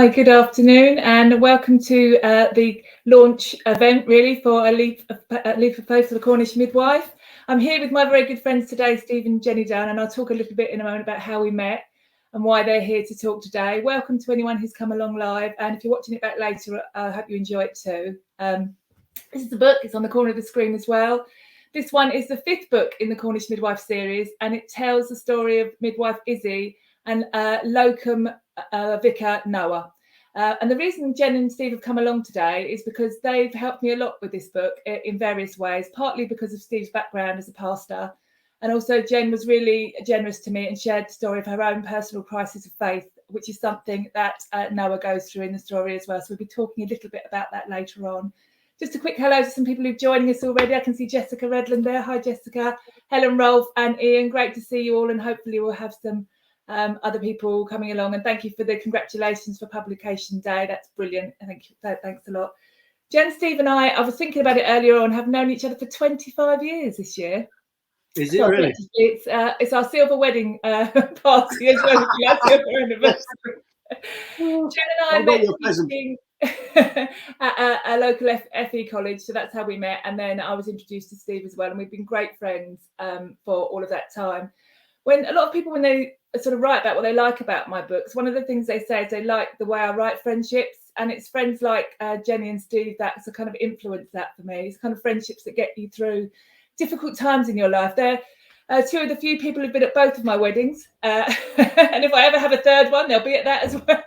Hi, good afternoon, and welcome to the launch event, really, for a leaf of faith for the Cornish Midwife. I'm here with my very good friends today, Steve and Jenny Dunn, and I'll talk a little bit in a moment about how we met and why they're here to talk today. Welcome to anyone who's come along live, and if you're watching it back later, I hope you enjoy it too. This is the book, it's on the corner of the screen as well. This one is the 5th book in the Cornish Midwife series, and it tells the story of midwife Izzy and locum vicar Noah. And the reason Jen and Steve have come along today is because they've helped me a lot with this book in various ways, partly because of Steve's background as a pastor. And also Jen was really generous to me and shared the story of her own personal crisis of faith, which is something that Noah goes through in the story as well. So we'll be talking a little bit about that later on. Just a quick hello to some people who've joined us already. I can see Jessica Redland there. Hi, Jessica. Helen, Rolf and Ian. Great to see you all, and hopefully we'll have some other people coming along. And thank you for the congratulations for publication day. That's brilliant. Thank you. Thanks a lot. Jen, Steve and I was thinking about it earlier on, have known each other for 25 years this year. Is it really? It's our silver wedding party as well as our silver anniversary. Jen and I met teaching at a local FE college, so that's how we met. And then I was introduced to Steve as well, and we've been great friends for all of that time. When a lot of people, when they sort of write about what they like about my books, one of the things they say is they like the way I write friendships, and it's friends like Jenny and Steve that's a kind of influence that for me. It's kind of friendships that get you through difficult times in your life. They're two of the few people who've been at both of my weddings, and if I ever have a third one, they'll be at that as well.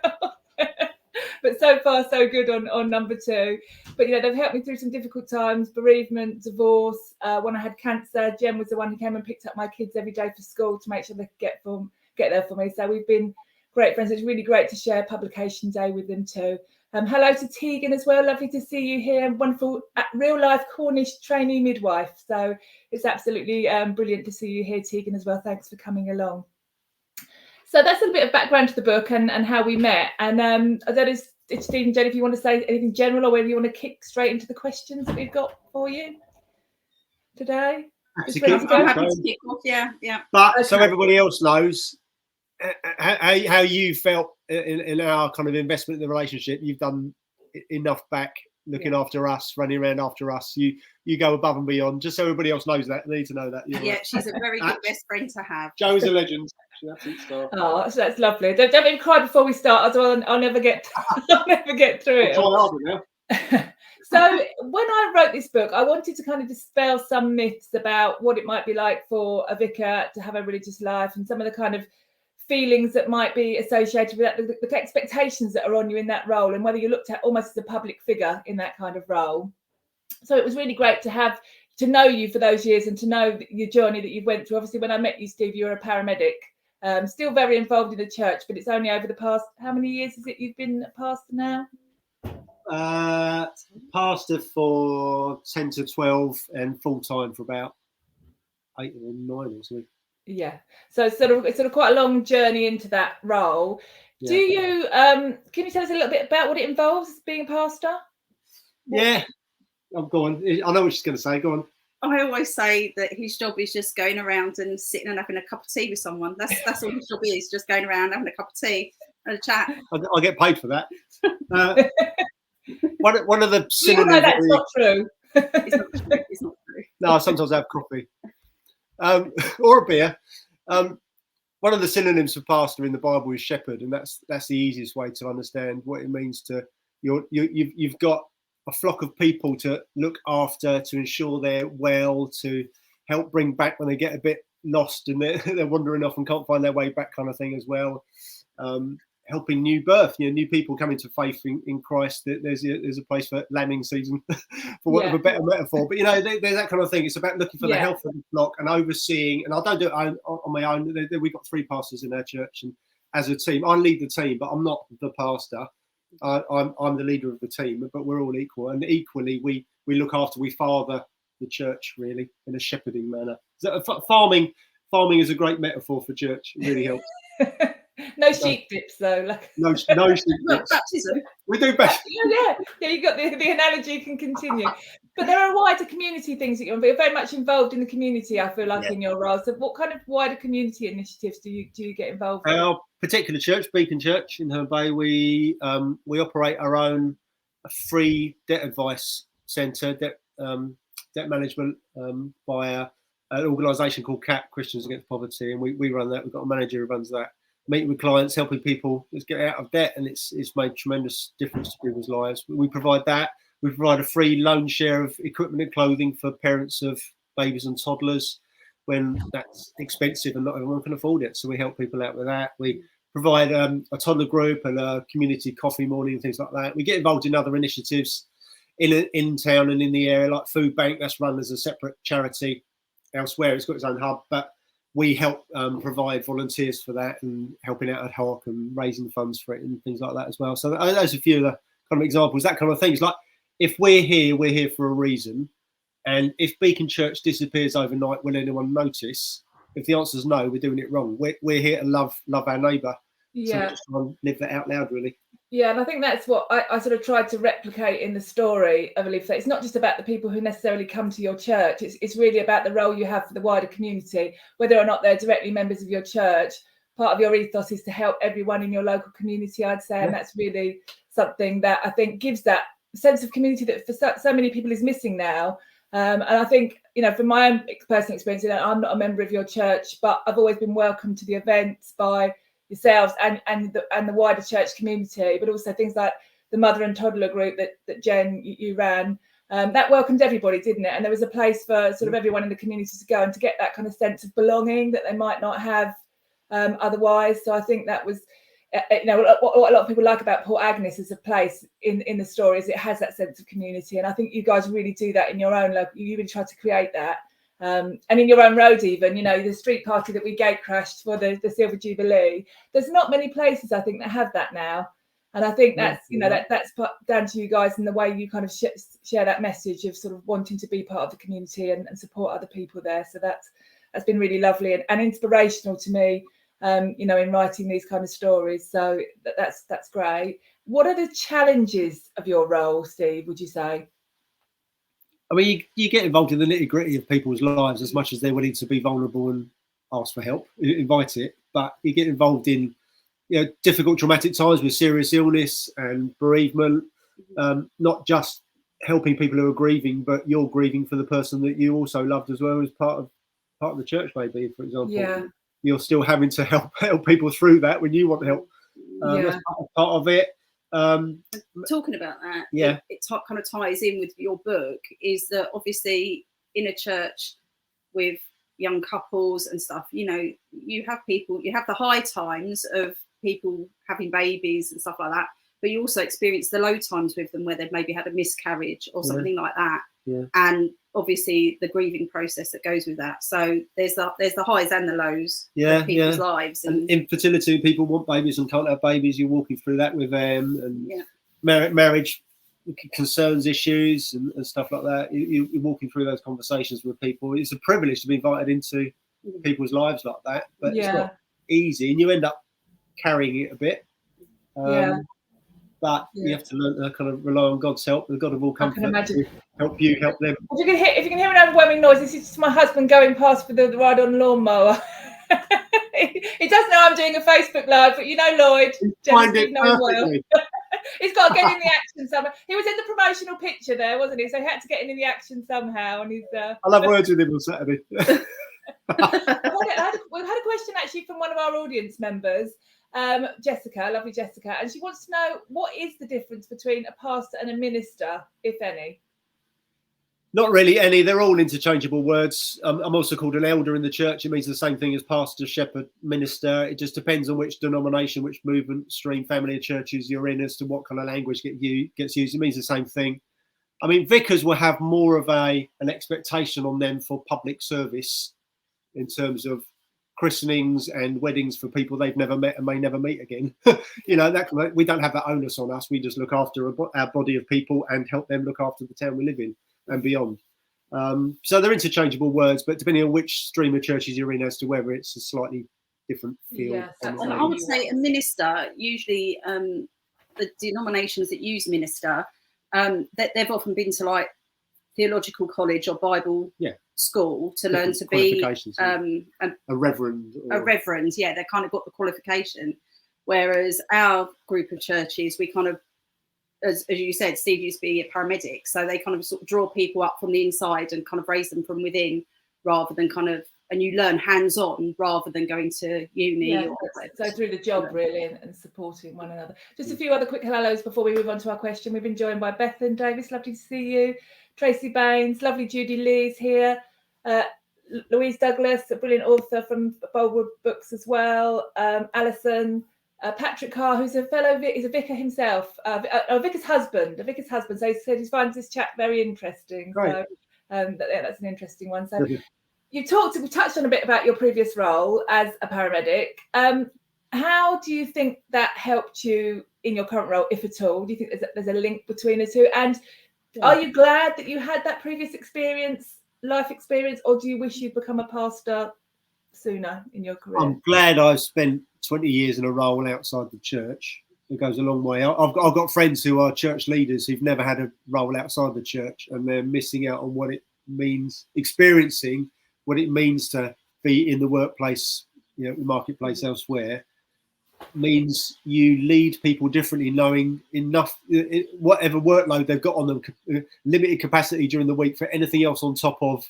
But so far, so good on number 2. But, you know, they've helped me through some difficult times, bereavement, divorce. When I had cancer, Jen was the one who came and picked up my kids every day for school to make sure they could get there for me. So we've been great friends. It's really great to share publication day with them too. Hello to Tegan as well. Lovely to see you here. Wonderful real-life Cornish trainee midwife. So it's absolutely brilliant to see you here, Tegan, as well. Thanks for coming along. So that's a little bit of background to the book and how we met. And I don't know, Steve and Jen, if you want to say anything general or whether you want to kick straight into the questions that we've got for you today. I'm happy to kick off, yeah. But okay. So everybody else knows how you felt in our kind of investment in the relationship. You've done enough back looking after us, running around after us. You go above and beyond, just so everybody else knows that. They need to know that. Yeah, she's a very good best friend to have. Joe's a legend. Oh, so that's lovely. Don't make me cry before we start, otherwise I'll never get through it. So when I wrote this book, I wanted to kind of dispel some myths about what it might be like for a vicar to have a religious life, and some of the kind of feelings that might be associated with that, the expectations that are on you in that role, and whether you're looked at almost as a public figure in that kind of role. So it was really great to know you for those years and to know your journey that you've went through. Obviously, when I met you, Steve, you were a paramedic, still very involved in the church, but it's only over the past, how many years is it you've been a pastor now? Pastor for 10 to 12 and full-time for about 8 or 9 or something. Yeah, so it's sort of quite a long journey into that role. Yeah. Do you can you tell us a little bit about what it involves being a pastor? Yeah, go on. I know what she's going to say. Go on. I always say that his job is just going around and sitting and having a cup of tea with someone. That's all his job is, just going around having a cup of tea and a chat. I get paid for that. One of the synonyms. You know that's not true. It's not true. No, sometimes I have coffee. Or a beer. One of the synonyms for pastor in the Bible is shepherd, and that's the easiest way to understand what it means to you've got a flock of people to look after, to ensure they're well, to help bring back when they get a bit lost and they're wandering off and can't find their way back, kind of thing as well. Helping new birth, new people coming to faith in Christ. There's a place for lambing season, for want of a better metaphor. But there's that kind of thing. It's about looking for the health of the flock and overseeing. And I don't do it on my own. We've got 3 pastors in our church, and as a team, I lead the team, but I'm not the pastor. I'm the leader of the team, but we're all equal. And equally, we look after, we father the church really in a shepherding manner. Farming is a great metaphor for church. It really helps. No sheep dips though. No sheep dips. Baptism. We do best. Yeah. You got the analogy can continue. But there are wider community things that you're very much involved in the community, I feel like, in your role. So what kind of wider community initiatives do you get involved in? Our particular church, Beacon Church in Herne Bay, we operate our own free debt advice centre, debt management via an organisation called CAP, Christians Against Poverty, and we run that. We've got a manager who runs that, meeting with clients, helping people just get out of debt, and it's made tremendous difference to people's lives. We provide that. We provide a free loan share of equipment and clothing for parents of babies and toddlers when that's expensive and not everyone can afford it. So we help people out with that. We provide a toddler group and a community coffee morning and things like that. We get involved in other initiatives in town and in the area, like Food Bank, that's run as a separate charity elsewhere. It's got its own hub, but we help provide volunteers for that and helping out ad hoc and raising funds for it and things like that as well. So those are a few of the kind of examples, that kind of things. Like, if we're here for a reason. And if Beacon Church disappears overnight, will anyone notice? If the answer is no, we're doing it wrong. We're here to love our neighbour. Yeah. So just try and live that out loud, really. Yeah, and I think that's what I sort of tried to replicate in the story of A Leaf. It's not just about the people who necessarily come to your church. It's really about the role you have for the wider community, whether or not they're directly members of your church. Part of your ethos is to help everyone in your local community, I'd say, and that's really something that I think gives that sense of community that for so many people is missing now. And I think, from my own personal experience, I'm not a member of your church, but I've always been welcomed to the events by yourselves and the wider church community, but also things like the mother and toddler group that Jen, you ran. That welcomed everybody, didn't it? And there was a place for sort of everyone in the community to go and to get that kind of sense of belonging that they might not have otherwise. So I think that was, what a lot of people like about Port Agnes as a place in the story is it has that sense of community. And I think you guys really do that in your own local, you really try to create that. And in your own road, even, the street party that we gate crashed for the Silver Jubilee, there's not many places, I think, that have that now. And I think that's, that's down to you guys and the way you kind of share that message of sort of wanting to be part of the community and support other people there. So that's been really lovely and inspirational to me, in writing these kind of stories. So that's great. What are the challenges of your role, Steve, would you say? I mean, you get involved in the nitty-gritty of people's lives as much as they're willing to be vulnerable and ask for help, invite it. But you get involved in difficult, traumatic times with serious illness and bereavement, not just helping people who are grieving, but you're grieving for the person that you also loved as well as part of the church, maybe, for example. Yeah. You're still having to help people through that when you want help. That's part of it. Talking about that, it kind of ties in with your book, is that obviously in a church with young couples and stuff, you have the high times of people having babies and stuff like that, but you also experience the low times with them where they've maybe had a miscarriage or something like that. And obviously the grieving process that goes with that. So there's the highs and the lows of people's lives. And infertility, people want babies and can't have babies. You're walking through that with them, and marriage concerns, issues, and stuff like that. You're walking through those conversations with people. It's a privilege to be invited into people's lives like that, but it's not easy, and you end up carrying it a bit. But you have to learn to kind of rely on God's help, the God of all comfort, to help you, help them. If you can hear an overwhelming noise, this is just my husband going past with the ride-on lawnmower. He does know I'm doing a Facebook Live, but Lloyd, well. He's got to get in the action somehow. He was in the promotional picture there, wasn't he? So he had to get in the action somehow. And he's. I'll have words with him on Saturday. We've had a question actually from one of our audience members. Jessica, lovely Jessica, and she wants to know, what is the difference between a pastor and a minister, if any? Not really any. They're all interchangeable words. I'm also called an elder in the church. It means the same thing as pastor, shepherd, minister. It just depends on which denomination, which movement, stream, family of churches you're in as to what kind of language gets used. It means the same thing. I mean, vicars will have more of an expectation on them for public service in terms of christenings and weddings for people they've never met and may never meet again. That we don't have that onus on us. We just look after our body of people and help them look after the town we live in and beyond. So they're interchangeable words, but depending on which stream of churches you're in as to whether it's a slightly different feel. Yes, and I would say a minister, usually the denominations that use minister, that they've often been to like theological college or Bible school to learn to be a reverend. A reverend, yeah, they kind of got the qualification. Whereas our group of churches, we kind of, as you said, Steve used to be a paramedic, so they kind of sort of draw people up from the inside and kind of raise them from within, rather than kind of, and you learn hands-on rather than going to uni. Yeah, so through the job really, and supporting one another. Just a few other quick hellos before we move on to our question. We've been joined by Bethan Davis, lovely to see you. Tracy Baines, lovely Judy Lee's here. Louise Douglas, a brilliant author from Boldwood Books as well. Alison, Patrick Carr, who's a fellow, he's a vicar himself, a vicar's husband. So he said he finds this chat very interesting. Right. So that's an interesting one. So. We touched on a bit about your previous role as a paramedic. How do you think that helped you in your current role, if at all? Do you think there's a link between the two? And are you glad that you had that previous life experience, or do you wish you'd become a pastor sooner in your career? I'm glad I've spent 20 years in a role outside the church. It goes a long way. I've got friends who are church leaders who've never had a role outside the church, and they're missing out on what it means, experiencing what it means to be in the workplace, the marketplace elsewhere. Means you lead people differently, knowing enough, whatever workload they've got on them, limited capacity during the week for anything else on top of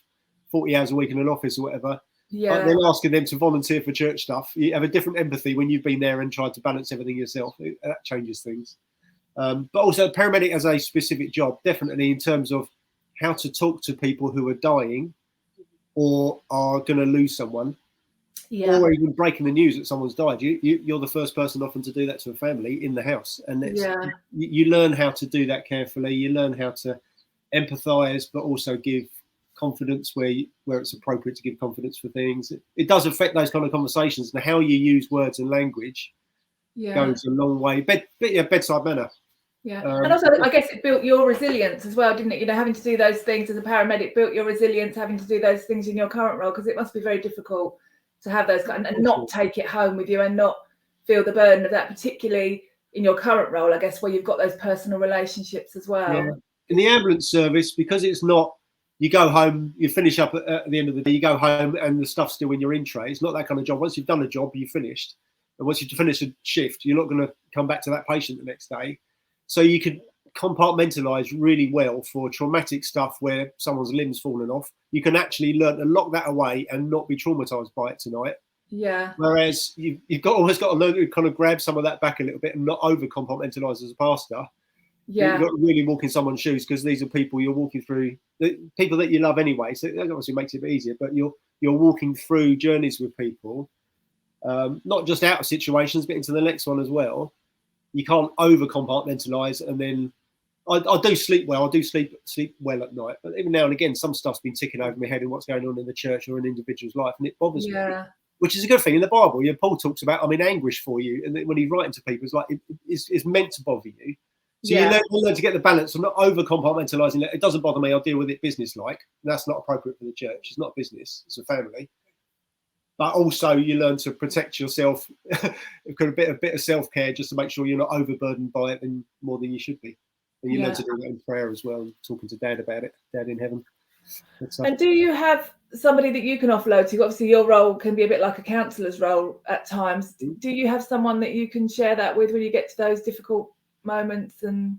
40 hours a week in an office or whatever. Yeah. But then asking them to volunteer for church stuff, you have a different empathy when you've been there and tried to balance everything yourself. That changes things. But also paramedic as a specific job, definitely in terms of how to talk to people who are dying or are going to lose someone, or even breaking the news that someone's died. You're the first person often to do that to a family in the house, and you learn how to do that carefully. You learn how to empathise, but also give confidence where it's appropriate to give confidence for things. It does affect those kind of conversations, and how you use words and language goes a long way. Bedside manner. Yeah, and also I guess it built your resilience as well, didn't it? Having to do those things as a paramedic built your resilience, having to do those things in your current role, because it must be very difficult to have those and not take it home with you and not feel the burden of that, particularly in your current role, I guess, where you've got those personal relationships as well. Yeah. In the ambulance service, because it's not, you go home, you finish up at the end of the day, you go home and the stuff's still in your in tray. It's not that kind of job. Once you've done a job, you've finished. And once you've finished a shift, you're not going to come back to that patient the next day. So you could compartmentalise really well for traumatic stuff where someone's limb's fallen off. You can actually learn to lock that away and not be traumatised by it tonight. Yeah. Whereas you've always got to learn to kind of grab some of that back a little bit and not over compartmentalise as a pastor. Yeah. You've got to really walk in someone's shoes, because these are people you're walking through, people that you love anyway. So that obviously makes it a bit easier. But you're walking through journeys with people, not just out of situations, but into the next one as well. You can't over compartmentalise, and then I do sleep well. I do sleep well at night, but even now and again, some stuff's been ticking over my head in what's going on in the church or an individual's life, and it bothers me. Which is a good thing. In the Bible, Paul talks about, I'm in anguish for you, and when he's writing to people, it's like it's meant to bother you. So you learn to get the balance of not over compartmentalising. It doesn't bother me. I'll deal with it business-like. That's not appropriate for the church. It's not business. It's a family. But also, you learn to protect yourself. You've got a bit of self-care just to make sure you're not overburdened by it more than you should be. And you learn to do that in prayer as well, and talking to Dad about it, Dad in heaven. And do you have somebody that you can offload to? Obviously, your role can be a bit like a counsellor's role at times. Do you have someone that you can share that with when you get to those difficult moments? And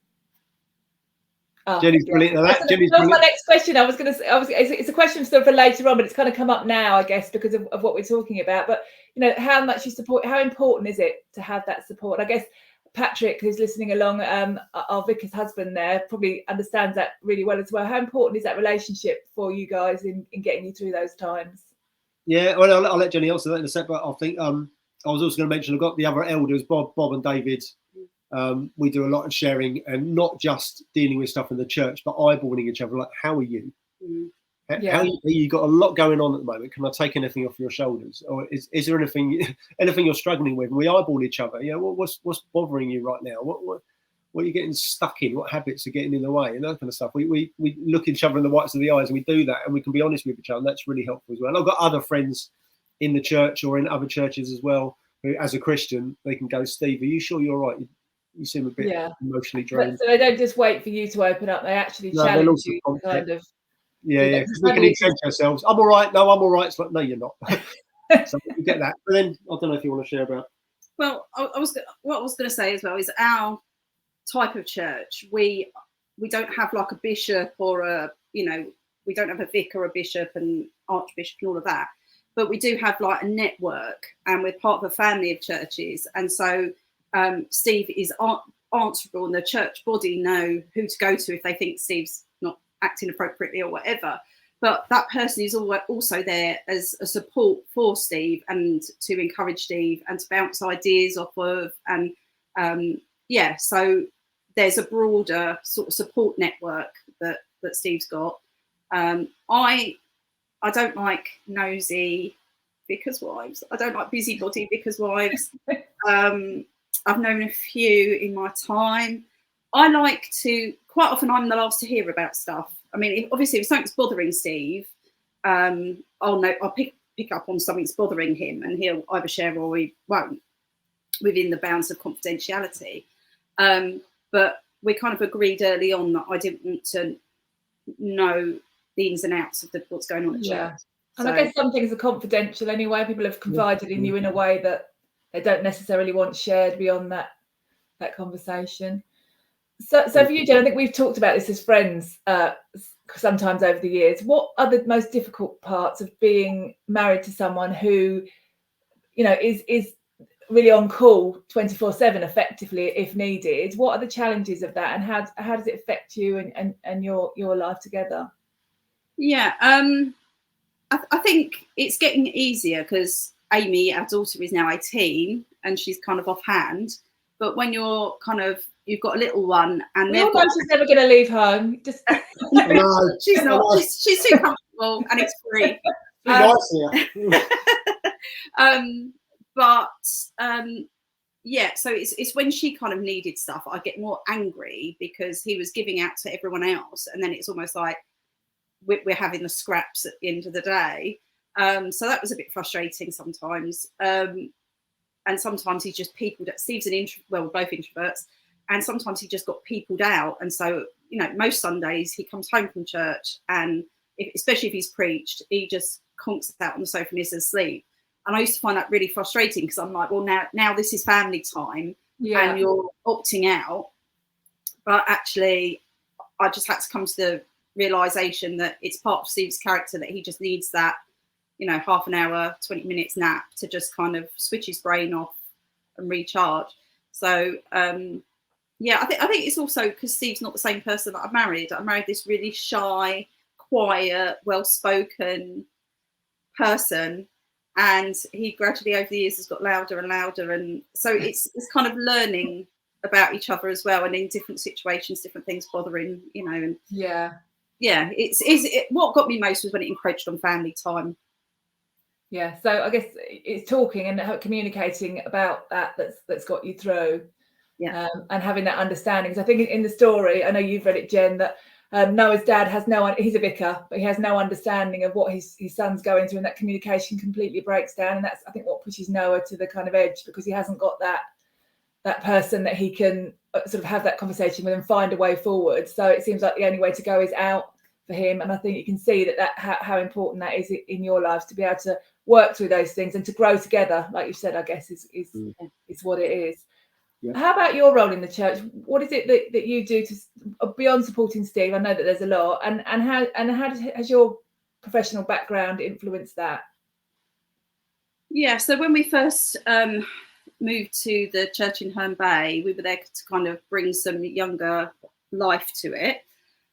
Jenny's brilliant at that. That was my next question. I was going to say, it's a question still for later on, but it's kind of come up now, I guess, because of what we're talking about. But how much you support, how important is it to have that support? I guess Patrick, who's listening along, our vicar's husband there, probably understands that really well as well. How important is that relationship for you guys in getting you through those times? Yeah, well, I'll let Jenny answer that in a sec, but I think I was also going to mention, I've got the other elders, Bob and David. We do a lot of sharing, and not just dealing with stuff in the church, but eyeballing each other. Like, how are you? How you got a lot going on at the moment. Can I take anything off your shoulders, or is there anything you're struggling with? And we eyeball each other. What's bothering you right now? What are you getting stuck in? What habits are getting in the way, and that kind of stuff. We look each other in the whites of the eyes, and we do that, and we can be honest with each other. And that's really helpful as well. And I've got other friends in the church or in other churches as well, who, as a Christian, they can go, Steve, are you sure you're right? You seem a bit emotionally drained. So they don't just wait for you to open up; they actually challenge you to kind of Yeah. We can entrench ourselves. I'm all right. No, I'm all right. It's like, no, you're not. So you get that. But then I don't know if you want to share about. Well, what I was going to say as well is our type of church. We don't have like a bishop or we don't have a vicar, a bishop, and archbishop, and all of that. But we do have like a network, and we're part of a family of churches. And so Steve is answerable, and the church body know who to go to if they think Steve's not acting appropriately or whatever. But that person is also there as a support for Steve and to encourage Steve and to bounce ideas off of. And so there's a broader sort of support network that Steve's got. I don't like nosy vicar's wives. I don't like busybody vicar's wives. I've known a few in my time. I like to, quite often I'm the last to hear about stuff. I mean, obviously if something's bothering Steve, I'll pick up on something that's bothering him, and he'll either share or he won't, within the bounds of confidentiality. But we kind of agreed early on that I didn't want to know the ins and outs of what's going on at church. And I guess some things are confidential anyway. People have confided in you in a way that they don't necessarily want shared beyond that conversation. So for you, Jen, I think we've talked about this as friends sometimes over the years. What are the most difficult parts of being married to someone who, is really on call 24/7 effectively if needed? What are the challenges of that, and how does it affect you and your life together? Yeah, I think it's getting easier because Amy, our daughter, is now 18 and she's kind of offhand. But when you're you've got a little one, and she's never going to leave home. Just no, she's not. She's too comfortable, and it's free. So it's when she kind of needed stuff, I get more angry because he was giving out to everyone else, and then it's almost like we're having the scraps at the end of the day. So that was a bit frustrating sometimes. And sometimes he just peopled out. Steve's we're both introverts, and sometimes he just got peopled out. And so, most Sundays he comes home from church, and especially if he's preached, he just conks out on the sofa and is asleep. And I used to find that really frustrating because I'm like, well, now this is family time, and you're opting out. But actually, I just had to come to the realization that it's part of Steve's character that he just needs that, half an hour, 20 minutes nap to just kind of switch his brain off and recharge. So, I think it's also because Steve's not the same person that I married. I married this really shy, quiet, well-spoken person, and he gradually over the years has got louder and louder, and so it's kind of learning about each other as well, and in different situations, different things bothering, and what got me most was when it encroached on family time. Yeah, so I guess it's talking and communicating about that's got you through, and having that understanding. Because I think in the story, I know you've read it, Jen, that Noah's dad has he's a vicar, but he has no understanding of what his son's going through, and that communication completely breaks down. And that's, I think, what pushes Noah to the kind of edge, because he hasn't got that person that he can sort of have that conversation with and find a way forward. So it seems like the only way to go is out for him. And I think you can see how important that is in your lives, to be able to work through those things and to grow together, like you said, I guess is what it is. Yeah. How about your role in the church? What is it that you do to, beyond supporting Steve? I know that there's a lot, and how has your professional background influenced that? Yeah, so when we first moved to the church in Herne Bay, we were there to kind of bring some younger life to it,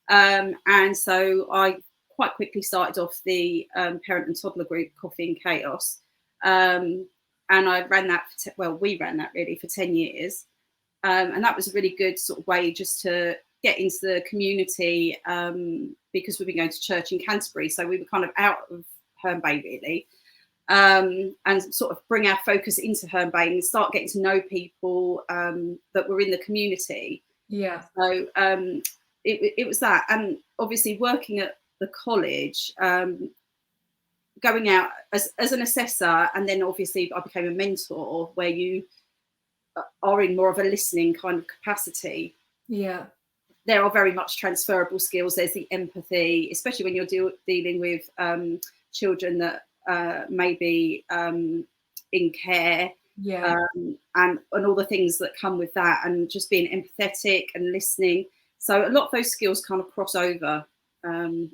and so I quite quickly started off the parent and toddler group Coffee and Chaos, and I ran that we ran that really for 10 years, and that was a really good sort of way just to get into the community, because we've been going to church in Canterbury, so we were kind of out of Herne Bay really, and sort of bring our focus into Herne Bay and start getting to know people that were in the community. Yeah. So it was that, and obviously working at the college, going out as an assessor, and then obviously I became a mentor, where you are in more of a listening kind of capacity. Yeah. there are very much transferable skills. There's the empathy, especially when you're dealing with children that may be in care, and all the things that come with that, and just being empathetic and listening. So a lot of those skills kind of cross over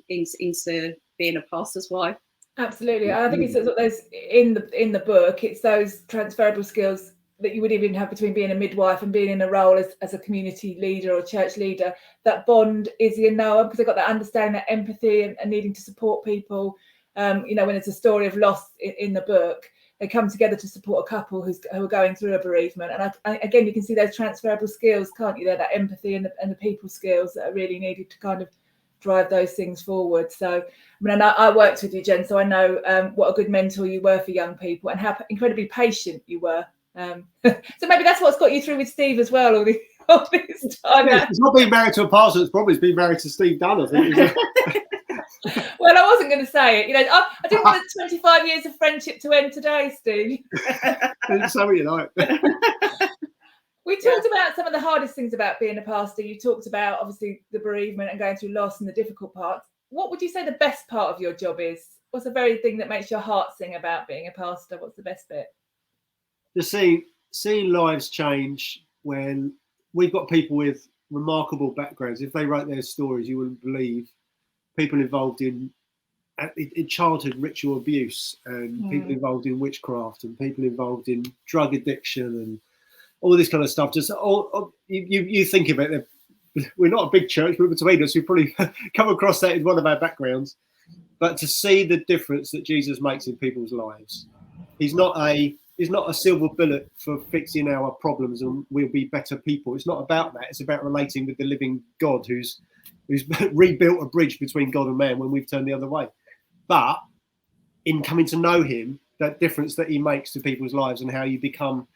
into being a pastor's wife. Absolutely. I think it's those in the book, it's those transferable skills that you would even have between being a midwife and being in a role as a community leader or church leader. That bond, Izzy and Noah, because they've got that understanding, that empathy, and needing to support people. When there's a story of loss in the book, they come together to support a couple who are going through a bereavement. And again, you can see those transferable skills, can't you? There, that empathy and the people skills that are really needed to kind of drive those things forward. So, I worked with you, Jen, so I know what a good mentor you were for young people and how incredibly patient you were. So maybe that's what's got you through with Steve as well all this time. Yeah, it's not being married to a pastor, it's probably being married to Steve Dunn, I think. Well, I wasn't going to say it. I didn't want the 25 years of friendship to end today, Steve. So you like. We talked about some of the hardest things about being a pastor. You talked about, obviously, the bereavement and going through loss and the difficult parts. What would you say the best part of your job is? What's the very thing that makes your heart sing about being a pastor? What's the best bit? Just seeing lives change when we've got people with remarkable backgrounds. If they wrote their stories, you wouldn't believe. People involved in childhood ritual abuse, and people involved in witchcraft, and people involved in drug addiction, and all this kind of stuff. Just you think of it. We're not a big church, but between us, we probably come across that in one of our backgrounds. But to see the difference that Jesus makes in people's lives, he's not a silver bullet for fixing our problems and we'll be better people. It's not about that. It's about relating with the living God who's rebuilt a bridge between God and man when we've turned the other way. But in coming to know him, that difference that he makes to people's lives and how you become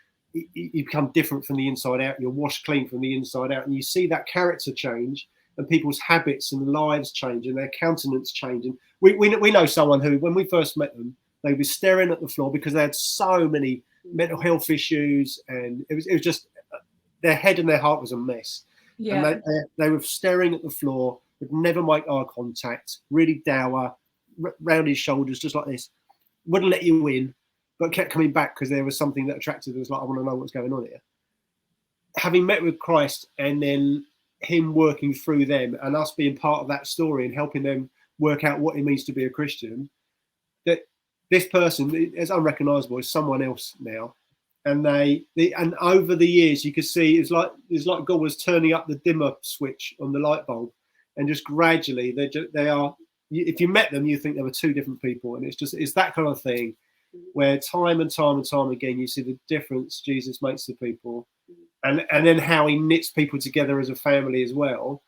different from the inside out, you're washed clean from the inside out, and you see that character change and people's habits and lives change and their countenance change. And we know someone who, when we first met them, they were staring at the floor because they had so many mental health issues, and it was just their head and their heart was a mess. Yeah. And they were staring at the floor, would never make eye contact, really dour, round his shoulders, just like this. Wouldn't let you in, but kept coming back because there was something that attracted us. Like, I want to know what's going on here. Having met with Christ and then him working through them and us being part of that story and helping them work out what it means to be a Christian, that this person is unrecognisable, is someone else now. And and over the years, you could see it's like God was turning up the dimmer switch on the light bulb, and just gradually they are. If you met them, you think they were two different people, and it's that kind of thing, where time and time again, you see the difference Jesus makes to people, and then how he knits people together as a family as well.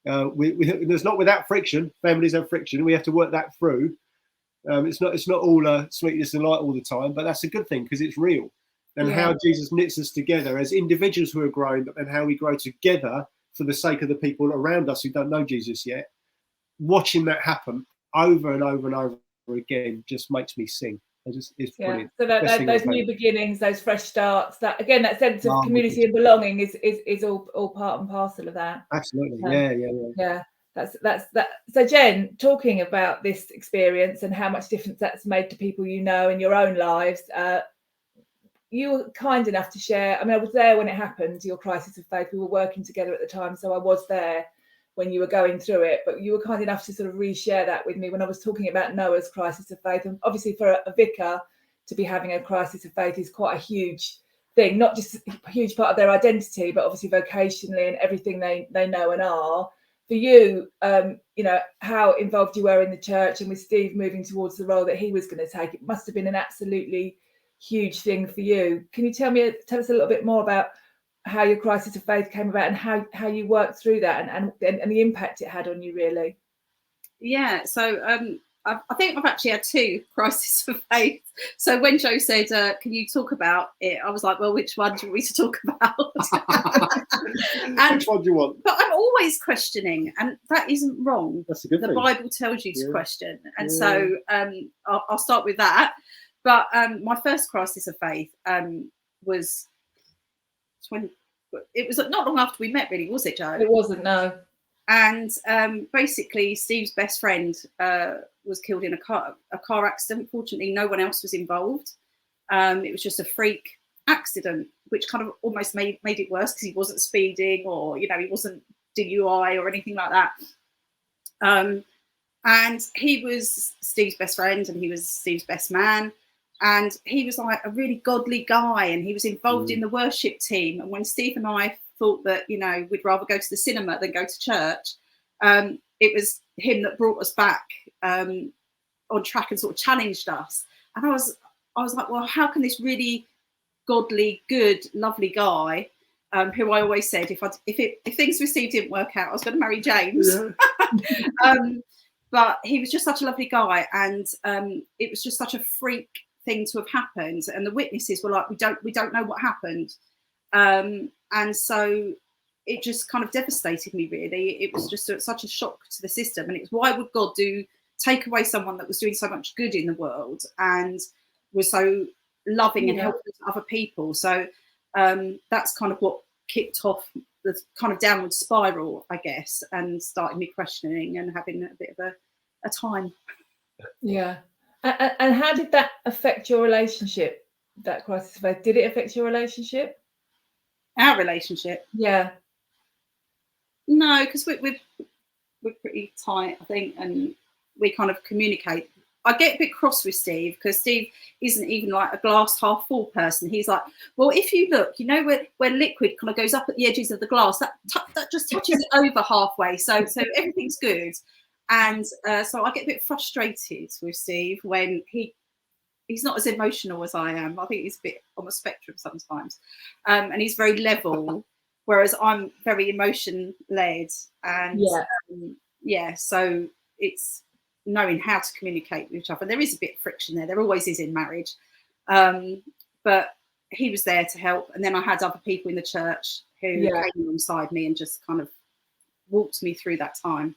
It's not without friction. Families have friction. We have to work that through. It's not all sweetness and light all the time, but that's a good thing because it's real. And how Jesus knits us together as individuals who are growing, but then how we grow together for the sake of the people around us who don't know Jesus yet. Watching that happen over and over and over again just makes me sing. It's brilliant. So those new beginnings, those fresh starts, that sense of community and belonging is all part and parcel of that. Absolutely. Yeah. That's that. So Jen, talking about this experience and how much difference that's made to people you know in your own lives, you were kind enough to share. I was there when it happened, your crisis of faith. We were working together at the time, so I was there when you were going through it. But you were kind enough to sort of reshare that with me when I was talking about Noah's crisis of faith. And obviously, for a vicar to be having a crisis of faith is quite a huge thing, not just a huge part of their identity, but obviously vocationally and everything they know and are. For you, how involved you were in the church, and with Steve moving towards the role that he was going to take, it must have been an absolutely huge thing for you. Can you tell us a little bit more about how your crisis of faith came about and how you worked through that and the impact it had on you, really? Yeah, so I think I've actually had two crises of faith. So when Joe said, can you talk about it? I was like, well, which one do you want me to talk about? Which one do you want? But I'm always questioning, and that isn't wrong. That's a good thing. The Bible tells you to question. And so I'll start with that. But my first crisis of faith was it was not long after we met, really, was it, Joe? It wasn't, no. And basically, Steve's best friend was killed in a car accident. Fortunately, no one else was involved. It was just a freak accident, which kind of almost made it worse because he wasn't speeding, or he wasn't DUI or anything like that. And he was Steve's best friend, and he was Steve's best man. And he was like a really godly guy, and he was involved in the worship team. And when Steve and I thought that, we'd rather go to the cinema than go to church, it was him that brought us back on track and sort of challenged us. And I was like, well, how can this really godly, good, lovely guy, who I always said if things with Steve didn't work out, I was going to marry James. Yeah. But he was just such a lovely guy, and it was just such a freak thing to have happened. And the witnesses were like, we don't know what happened. And so it just kind of devastated me, really. It was just such a shock to the system. And it's why would God take away someone that was doing so much good in the world and was so loving and helpful to other people? So that's kind of what kicked off the kind of downward spiral, I guess, and started me questioning and having a bit of a time. Yeah. And how did that affect your relationship, that crisis of faith? Did it affect your relationship? Our relationship? Yeah. No, because we're pretty tight, I think, and we kind of communicate. I get a bit cross with Steve because Steve isn't even like a glass half full person. He's like, well, if you look, where liquid kind of goes up at the edges of the glass, that just touches it over halfway. So everything's good. And so I get a bit frustrated with Steve when he's not as emotional as I am. I think he's a bit on the spectrum sometimes. And he's very level, whereas I'm very emotion-led. And so it's knowing how to communicate with each other. There is a bit of friction there. There always is in marriage. But he was there to help. And then I had other people in the church who came alongside me and just kind of walked me through that time.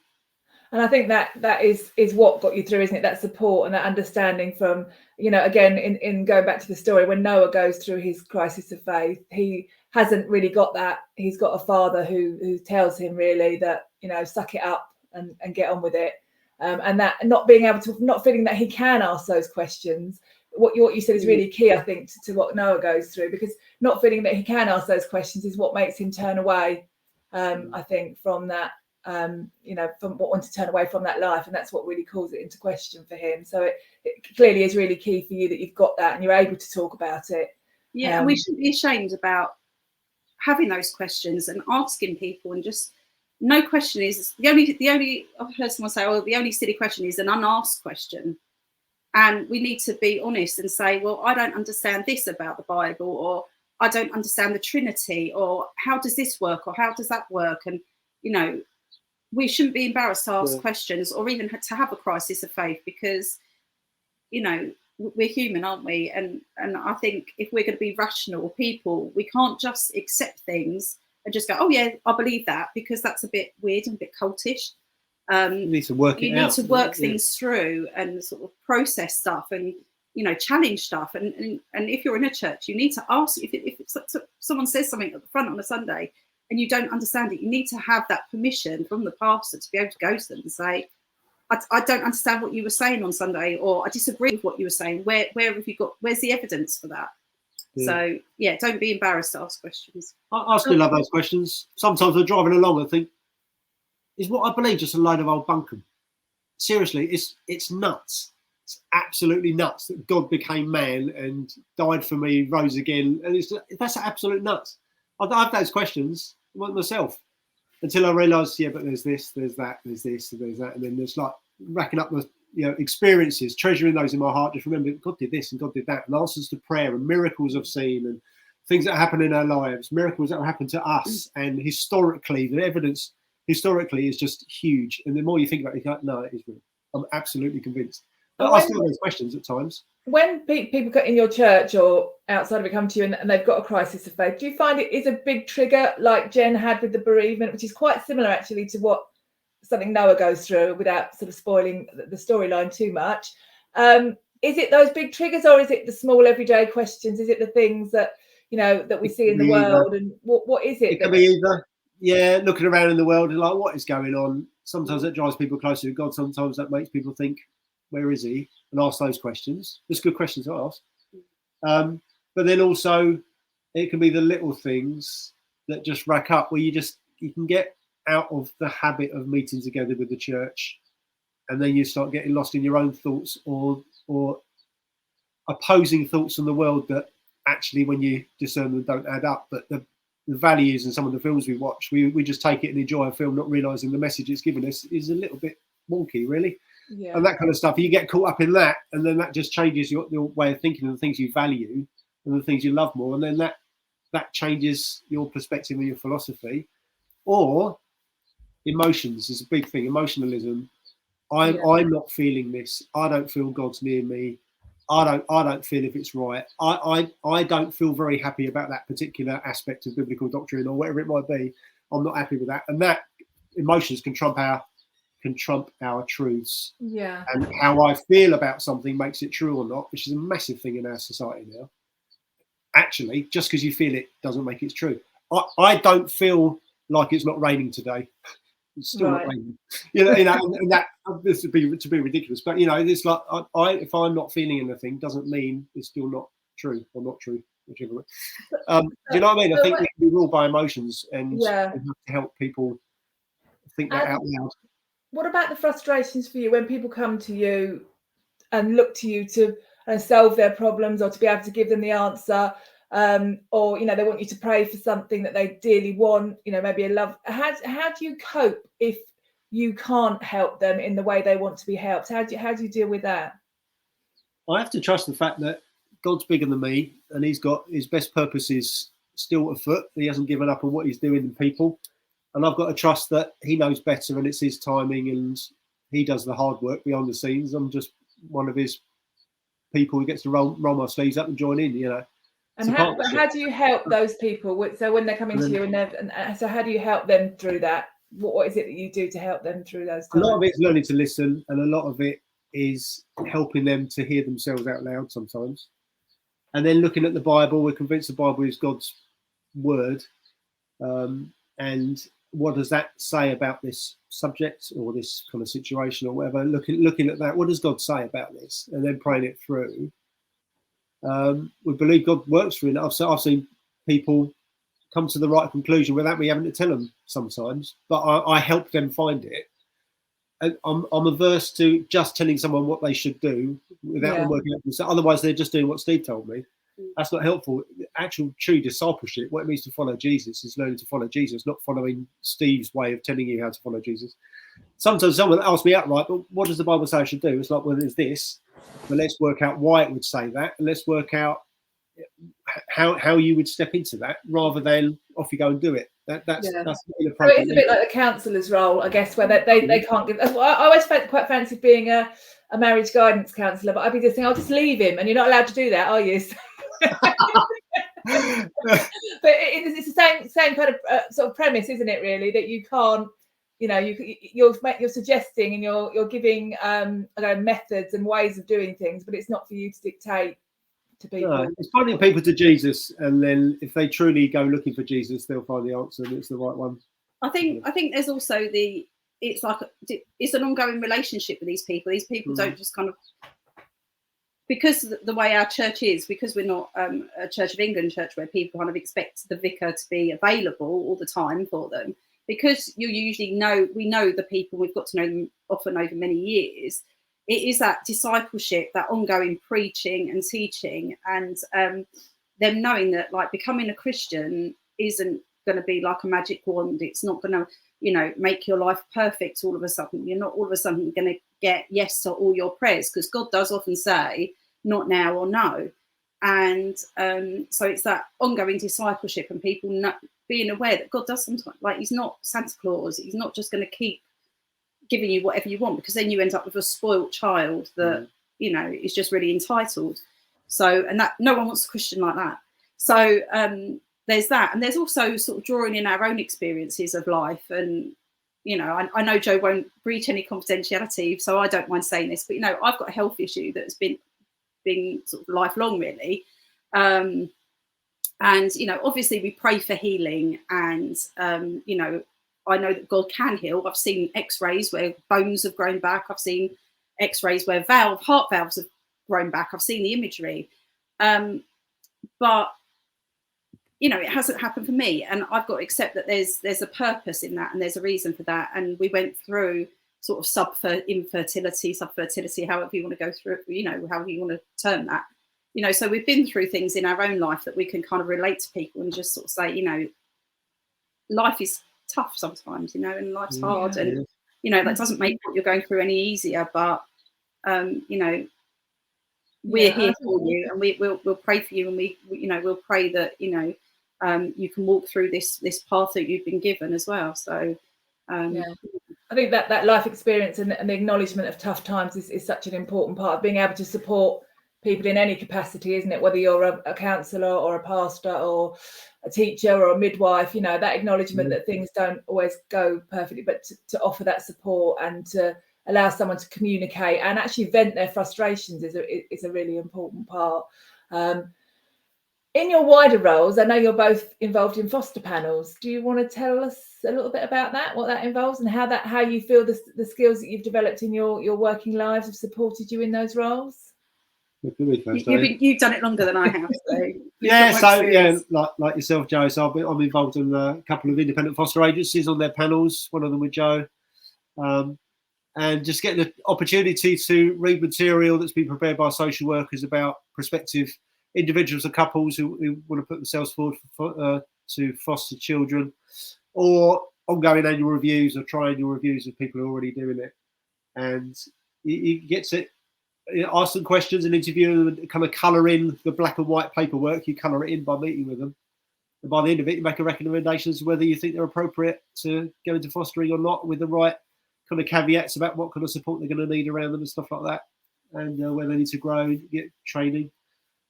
And I think that is what got you through, isn't it? That support and that understanding from, again, in going back to the story, when Noah goes through his crisis of faith, he hasn't really got that. He's got a father who tells him really that, suck it up and get on with it. And that not feeling that he can ask those questions. What you said is really key, I think, to what Noah goes through, because not feeling that he can ask those questions is what makes him turn away, I think, from that. From what wanted to turn away from that life, and that's what really calls it into question for him. So it clearly is really key for you that you've got that and you're able to talk about it. And we shouldn't be ashamed about having those questions and asking people, and just no question is the only I've heard someone say, the only silly question is an unasked question. And we need to be honest and say, well, I don't understand this about the Bible, or I don't understand the Trinity, or how does this work, or how does that work? And we shouldn't be embarrassed to ask questions, or even to have a crisis of faith, because, we're human, aren't we? And I think if we're going to be rational people, we can't just accept things and just go, oh yeah, I believe that, because that's a bit weird and a bit cultish. You need to work it out. You need to work things through and sort of process stuff and, challenge stuff. And if you're in a church, you need to ask, if someone says something at the front on a Sunday, and you don't understand it, you need to have that permission from the pastor to be able to go to them and say, I don't understand what you were saying on Sunday, or I disagree with what you were saying. Where have you got, where's the evidence for that? So, don't be embarrassed to ask questions. I still love those questions. Sometimes I'm driving along and think, is what I believe just a load of old bunkum? Seriously, it's nuts. It's absolutely nuts that God became man and died for me, rose again. And that's absolute nuts. I've had those questions myself until I realised, but there's this, there's that, there's this, and there's that, and then there's like racking up the experiences, treasuring those in my heart, just remember God did this and God did that, and answers to prayer and miracles I've seen and things that happen in our lives, miracles that happen to us, and historically the evidence historically is just huge. And the more you think about it, you go, no, it is real. I'm absolutely convinced. But I still have those questions at times. When people in your church or outside of it come to you and they've got a crisis of faith, do you find it is a big trigger like Jen had with the bereavement, which is quite similar actually to what something Noah goes through, without sort of spoiling the storyline too much? Is it those big triggers, or is it the small everyday questions? Is it the things that that we see in the world? And what is it? It can be either. looking around in the world and like, what is going on? Sometimes that drives people closer to God. Sometimes that makes people think, where is he? And ask those questions. It's good questions to ask. But then also it can be the little things that just rack up where you can get out of the habit of meeting together with the church, and then you start getting lost in your own thoughts or opposing thoughts from the world that actually, when you discern them, don't add up. But the values in some of the films we watch, we just take it and enjoy a film, not realising the message it's giving us is a little bit wonky, really. Yeah. And that kind of stuff. You get caught up in that, and then that just changes your way of thinking and the things you value and the things you love more, and then that changes your perspective and your philosophy. Or emotions is a big thing. Emotionalism. I'm not feeling this. I don't feel God's near me. I don't feel if it's right. I don't feel very happy about that particular aspect of biblical doctrine or whatever it might be. I'm not happy with that, and that emotions can trump our truths. Yeah. And how I feel about something makes it true or not, which is a massive thing in our society now. Actually, just because you feel it doesn't make it true. I don't feel like it's not raining today. It's still not raining. And that this would be to be ridiculous. But it's like if I'm not feeling anything, doesn't mean it's still not true or not true, whichever way. Do you know what I mean? I think we can be ruled by emotions, and we have to help people think that out loud. What about the frustrations for you when people come to you and look to you to solve their problems or to be able to give them the answer, or they want you to pray for something that they dearly want, maybe a love? How do you cope if you can't help them in the way they want to be helped? How do you deal with that? I have to trust the fact that God's bigger than me, and he's got his best purposes still afoot. He hasn't given up on what he's doing in people. And I've got to trust that he knows better, and it's his timing, and he does the hard work behind the scenes. I'm just one of his people who gets to roll my sleeves up and join in, And how do you help those people? So when they're coming to you, so how do you help them through that? What is it that you do to help them through those times? A lot of it's learning to listen, and a lot of it is helping them to hear themselves out loud sometimes. And then looking at the Bible, we're convinced the Bible is God's word. And what does that say about this subject or this kind of situation or whatever? Looking at that, what does God say about this? And then praying it through. We believe God works through it. I've seen people come to the right conclusion without me having to tell them sometimes, but I help them find it. And I'm averse to just telling someone what they should do without them working out themselves. Otherwise, they're just doing what Steve told me. That's not helpful. Actual true discipleship, what it means to follow Jesus, is learning to follow Jesus, not following Steve's way of telling you how to follow Jesus. Sometimes someone asks me outright, but what does the Bible say I should do? It's like, well, there's this, but let's work out why it would say that, and let's work out how you would step into that, rather than off you go and do it. That's inappropriate. So it's a bit like the counsellor's role, I guess, where they can't give. I always quite fancied being a marriage guidance counsellor, but I'd be just saying, I'll just leave him, and you're not allowed to do that, are you? But it's the same kind of sort of premise, isn't it? Really, that you can't, you're suggesting and you're giving methods and ways of doing things, but it's not for you to dictate to people. No, it's pointing people to Jesus, and then if they truly go looking for Jesus, they'll find the answer, and it's the right one. I think there's also it's an ongoing relationship with these people. These people don't just kind of, because the way our church is, because we're not a Church of England church where people kind of expect the vicar to be available all the time for them, because we know the people, we've got to know them often over many years. It is that discipleship, that ongoing preaching and teaching, and them knowing that like becoming a Christian isn't going to be like a magic wand. It's not going to, make your life perfect all of a sudden. You're not all of a sudden going to get yes to all your prayers, because God does often say, not now or no. And so it's that ongoing discipleship, and people being aware that God does sometimes, like he's not Santa Claus. He's not just going to keep giving you whatever you want, because then you end up with a spoilt child that, is just really entitled. So, and that no one wants a Christian like that. So there's that. And there's also sort of drawing in our own experiences of life. And, I know Joe won't breach any confidentiality, so I don't mind saying this, but, I've got a health issue that's been sort of lifelong, really. And, you know, obviously we pray for healing, and, you know, I know that God can heal. I've seen x-rays where bones have grown back. I've seen x-rays where heart valves have grown back. I've seen the imagery. But, you know, it hasn't happened for me. And I've got to accept that there's a purpose in that, and there's a reason for that. And we went through sort of infertility, subfertility, however you want to go through it, you know, however you want to term that. You know, so we've been through things in our own life that we can kind of relate to people and just sort of say, you know, life is tough sometimes, you know, and life's hard, and you know, that doesn't make what you're going through any easier, but you know, we're here for you, and we'll pray for you, and we you know, we'll pray that, you know, you can walk through this path that you've been given as well. So I think that life experience and the acknowledgement of tough times is such an important part of being able to support people in any capacity, isn't it? Whether you're a counsellor or a pastor or a teacher or a midwife, you know, that acknowledgement that things don't always go perfectly, but to offer that support and to allow someone to communicate and actually vent their frustrations is a really important part. In your wider roles, I know you're both involved in foster panels. Do you want to tell us a little bit about that, what that involves, and how you feel the skills that you've developed in your working lives have supported you in those roles? You've done it longer than I have, so like yourself, Joe. So I'm involved in a couple of independent foster agencies on their panels. One of them with Joe, and just getting the opportunity to read material that's been prepared by social workers about prospective individuals or couples who want to put themselves forward to foster children, or ongoing annual reviews or triennial reviews of people who are already doing it, and you get to ask them questions and interview them and kind of colour in the black and white paperwork. You colour it in by meeting with them. And by the end of it, you make a recommendation as to whether you think they're appropriate to go into fostering or not, with the right kind of caveats about what kind of support they're going to need around them and stuff like that, and where they need to grow and get training.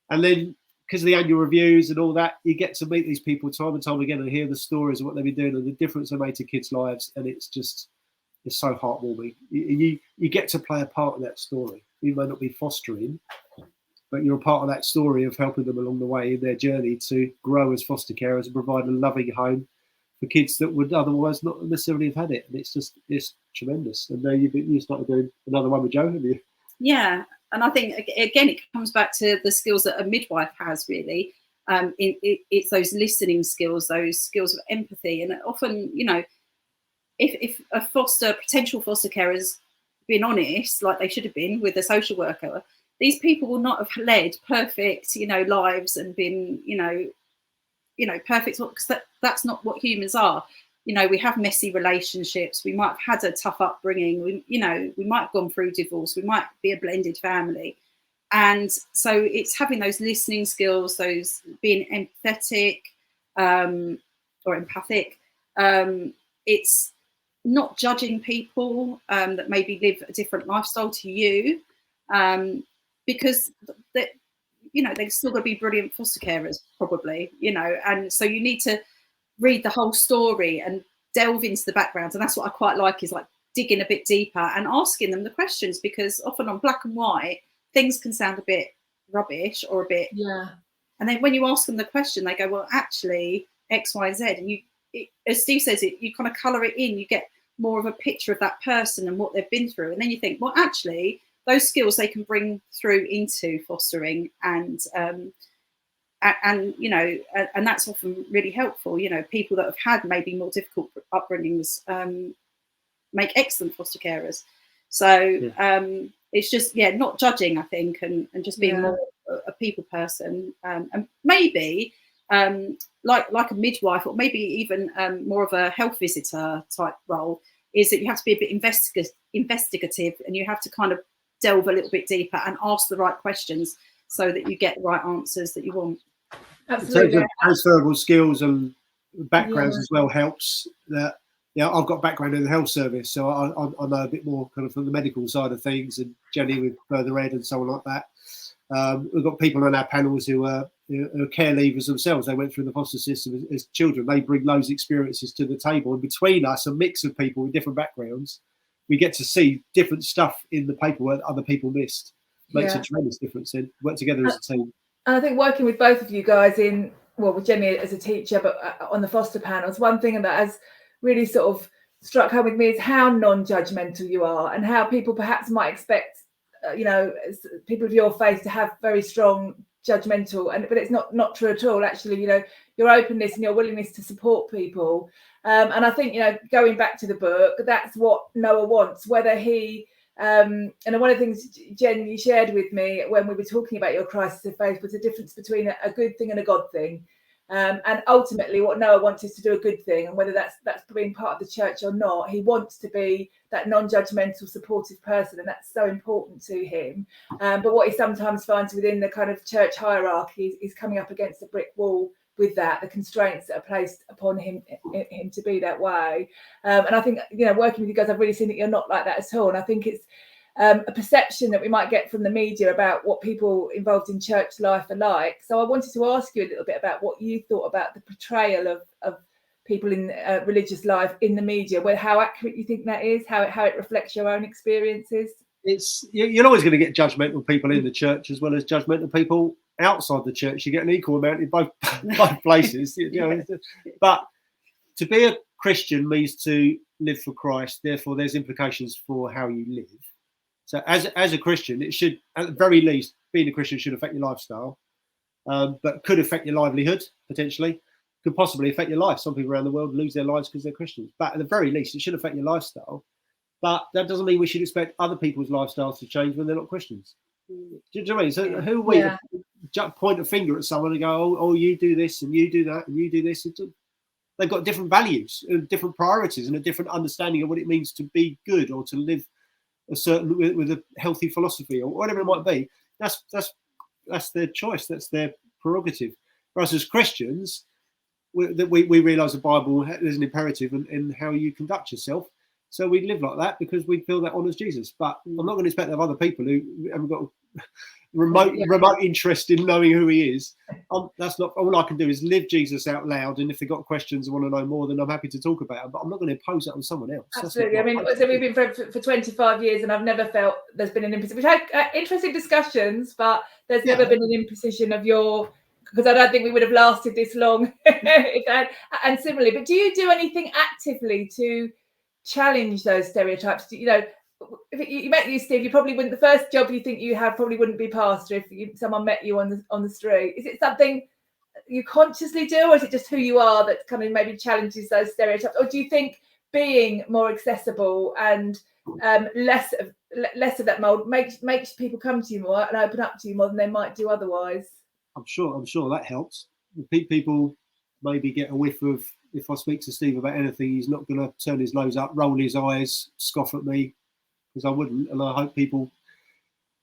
And then, because of the annual reviews and all that, you get to meet these people time and time again and hear the stories of what they've been doing and the difference they made to kids' lives. And it's so heartwarming. You get to play a part in that story. You may not be fostering, but you're a part of that story of helping them along the way in their journey to grow as foster carers and provide a loving home for kids that would otherwise not necessarily have had it. And it's tremendous. And now you started doing another one with Joe, haven't you? Yeah, and I think again it comes back to the skills that a midwife has really. It's those listening skills, those skills of empathy, and often, you know, if a potential foster carer has been honest, like they should have been with a social worker, these people will not have led perfect, you know, lives and been, you know, perfect, because that's not what humans are. You know, we have messy relationships. We might have had a tough upbringing. We might have gone through divorce. We might be a blended family. And so it's having those listening skills, those being empathetic or empathic. It's not judging people that maybe live a different lifestyle to you, because you know, they're still going to be brilliant foster carers probably, you know, and so you need to read the whole story and delve into the background. And that's what I quite like, is like digging a bit deeper and asking them the questions, because often on black and white things can sound a bit rubbish or a bit, and then when you ask them the question, they go, well, actually X, Y, Z, and as Steve says, you kind of colour it in, you get more of a picture of that person and what they've been through, and then you think, well, actually those skills they can bring through into fostering, and you know, and that's often really helpful. You know, people that have had maybe more difficult upbringings make excellent foster carers. So it's just not judging, I think, and just being more a people person, and maybe like a midwife, or maybe even more of a health visitor type role, is that you have to be a bit investigative, and you have to kind of delve a little bit deeper and ask the right questions so that you get the right answers that you want. Absolutely. In terms of transferable skills and backgrounds as well helps. That I've got background in the health service, so I know a bit more kind of from the medical side of things, and Jenny with further ed and so on like that. We've got people on our panels who are care leavers themselves. They went through the foster system as children. They bring those experiences to the table, and between us, a mix of people with different backgrounds, we get to see different stuff in the paperwork that other people missed. Makes a tremendous difference. Then work together as a team. And I think working with both of you guys in well, with Jenny as a teacher, but on the foster panels, one thing that has really sort of struck home with me is how non-judgmental you are, and how people perhaps might expect, people of your faith to have very strong judgmental, but it's not true at all. Actually, your openness and your willingness to support people. And I think, going back to the book, that's what Noah wants, whether he, and one of the things, Jen, you shared with me when we were talking about your crisis of faith was the difference between a good thing and a God thing. And ultimately what Noah wants is to do a good thing, and whether that's being part of the church or not, he wants to be that non-judgmental, supportive person, and that's so important to him. But what he sometimes finds within the kind of church hierarchy is coming up against a brick wall with that, the constraints that are placed upon him to be that way. And I think, working with you guys, I've really seen that you're not like that at all. And I think it's a perception that we might get from the media about what people involved in church life are like. So I wanted to ask you a little bit about what you thought about the portrayal of people in religious life in the media, how accurate you think that is, how it reflects your own experiences. You're always going to get judgmental people in the church as well as judgmental people outside the church. You get an equal amount in both places. But to be a Christian means to live for Christ. Therefore, there's implications for how you live. So as a Christian, it should, at the very least, being a Christian should affect your lifestyle, but could affect your livelihood, potentially. Could possibly affect your life. Some people around the world lose their lives because they're Christians. But at the very least, it should affect your lifestyle. But that doesn't mean we should expect other people's lifestyles to change when they're not Christians. Do you know what I mean? So who are we to point a finger at someone and go, oh, you do this and you do that and you do this? They've got different values, different priorities, and a different understanding of what it means to be good or to live with a healthy philosophy or whatever it might be. That's their choice. That's their prerogative. For us as Christians, we realise the Bible is an imperative in how you conduct yourself. So we live like that because we feel that honours Jesus. But I'm not going to expect to have other people who haven't got remote interest in knowing who he is. That's not all I can do is live Jesus out loud. And if they've got questions and want to know more, then I'm happy to talk about it. But I'm not going to impose that on someone else. Absolutely. I mean, so we've been friends for 25 years, and I've never felt there's been an imposition. We've had interesting discussions, but there's never been an imposition of because I don't think we would have lasted this long. And similarly, but do you do anything actively to challenge those stereotypes? If you met you, Steve, you probably wouldn't. The first job you think you have probably wouldn't be pastor if someone met you on the street. Is it something you consciously do, or is it just who you are that kind of maybe challenges those stereotypes? Or do you think being more accessible and less of that mold makes people come to you more and open up to you more than they might do otherwise? I'm sure that helps. People maybe get a whiff of, if I speak to Steve about anything, he's not going to turn his nose up, roll his eyes, scoff at me, because I wouldn't. And I hope people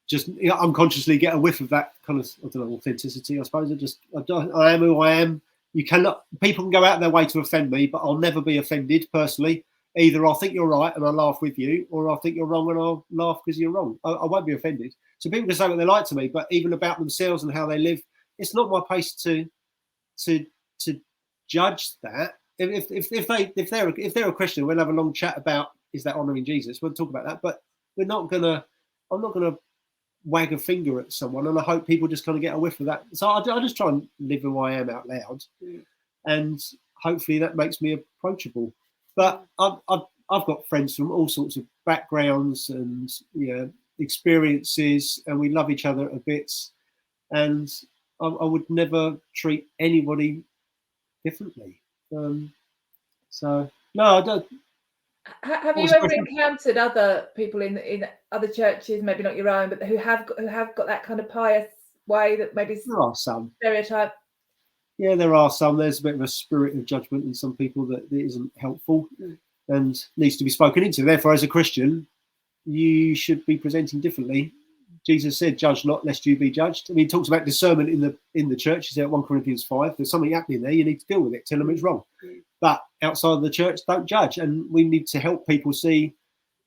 just unconsciously get a whiff of that kind of, authenticity, I suppose. I am who I am. People can go out their way to offend me, but I'll never be offended personally. Either I'll think you're right and I'll laugh with you, or I'll think you're wrong and I'll laugh because you're wrong. I won't be offended. So people can say what they like to me, but even about themselves and how they live, it's not my place to judge that. If they're a Christian, we'll have a long chat about, is that honouring Jesus? We'll talk about that, but I'm not gonna wag a finger at someone, and I hope people just kind of get a whiff of that. So I just try and live who I am out loud, and hopefully that makes me approachable. But I've got friends from all sorts of backgrounds and experiences, and we love each other a bit, and I would never treat anybody differently. So no, I don't. Have you ever encountered other people in other churches, maybe not your own, but who have got that kind of pious way that maybe there are some stereotype? Yeah, there are some. There's a bit of a spirit of judgment in some people that isn't helpful and needs to be spoken into. Therefore, as a Christian, you should be presenting differently. Jesus said, "Judge not, lest you be judged." I mean, he talks about discernment in the church. He said, 1 Corinthians 5, there's something happening there. You need to deal with it. Tell them it's wrong. But outside of the church, don't judge. And we need to help people see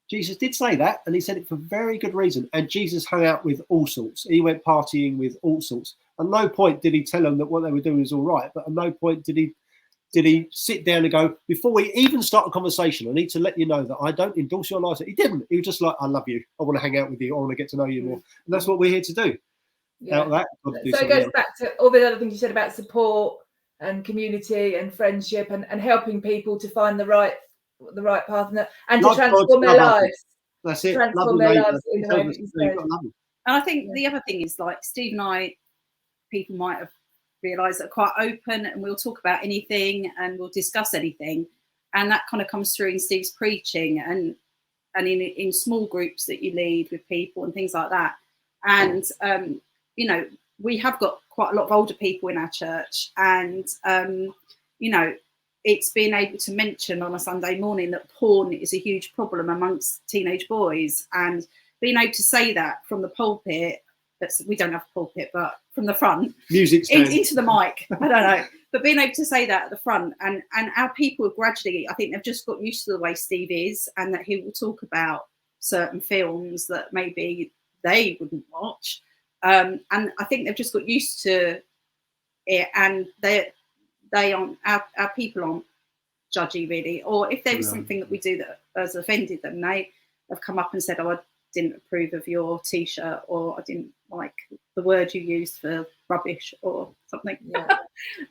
Jesus did say that, and he said it for very good reason. And Jesus hung out with all sorts. He went partying with all sorts. At no point did he tell them that what they were doing was all right. But at no point did he sit down and go, before we even start a conversation, I need to let you know that I don't endorse your lifestyle. He didn't. He was just like, I love you. I want to hang out with you. I want to get to know you more. And that's what we're here to do. Yeah. So it goes back to all the other things you said about support, and community and friendship and helping people to find the right path and to transform their lives. That's it. Transform their lives in the way that you said. And I think the other thing is, like Steve and I, people might have realised, are quite open, and we'll talk about anything and we'll discuss anything, and that kind of comes through in Steve's preaching and in small groups that you lead with people and things like that. And you know, we have got quite a lot of older people in our church, and you know, it's being able to mention on a Sunday morning that porn is a huge problem amongst teenage boys, and being able to say that from the pulpit. We don't have a pulpit, but from the front, music into the mic. I don't know, but being able to say that at the front, and our people have gradually, I think they've just got used to the way Steve is, and that he will talk about certain films that maybe they wouldn't watch, and I think they've just got used to it, and they aren't, our people aren't judgy really, or if there was something that we do that has offended them, they have come up and said, "Oh, I didn't approve of your t-shirt," or "I didn't like the word you used for rubbish," or something.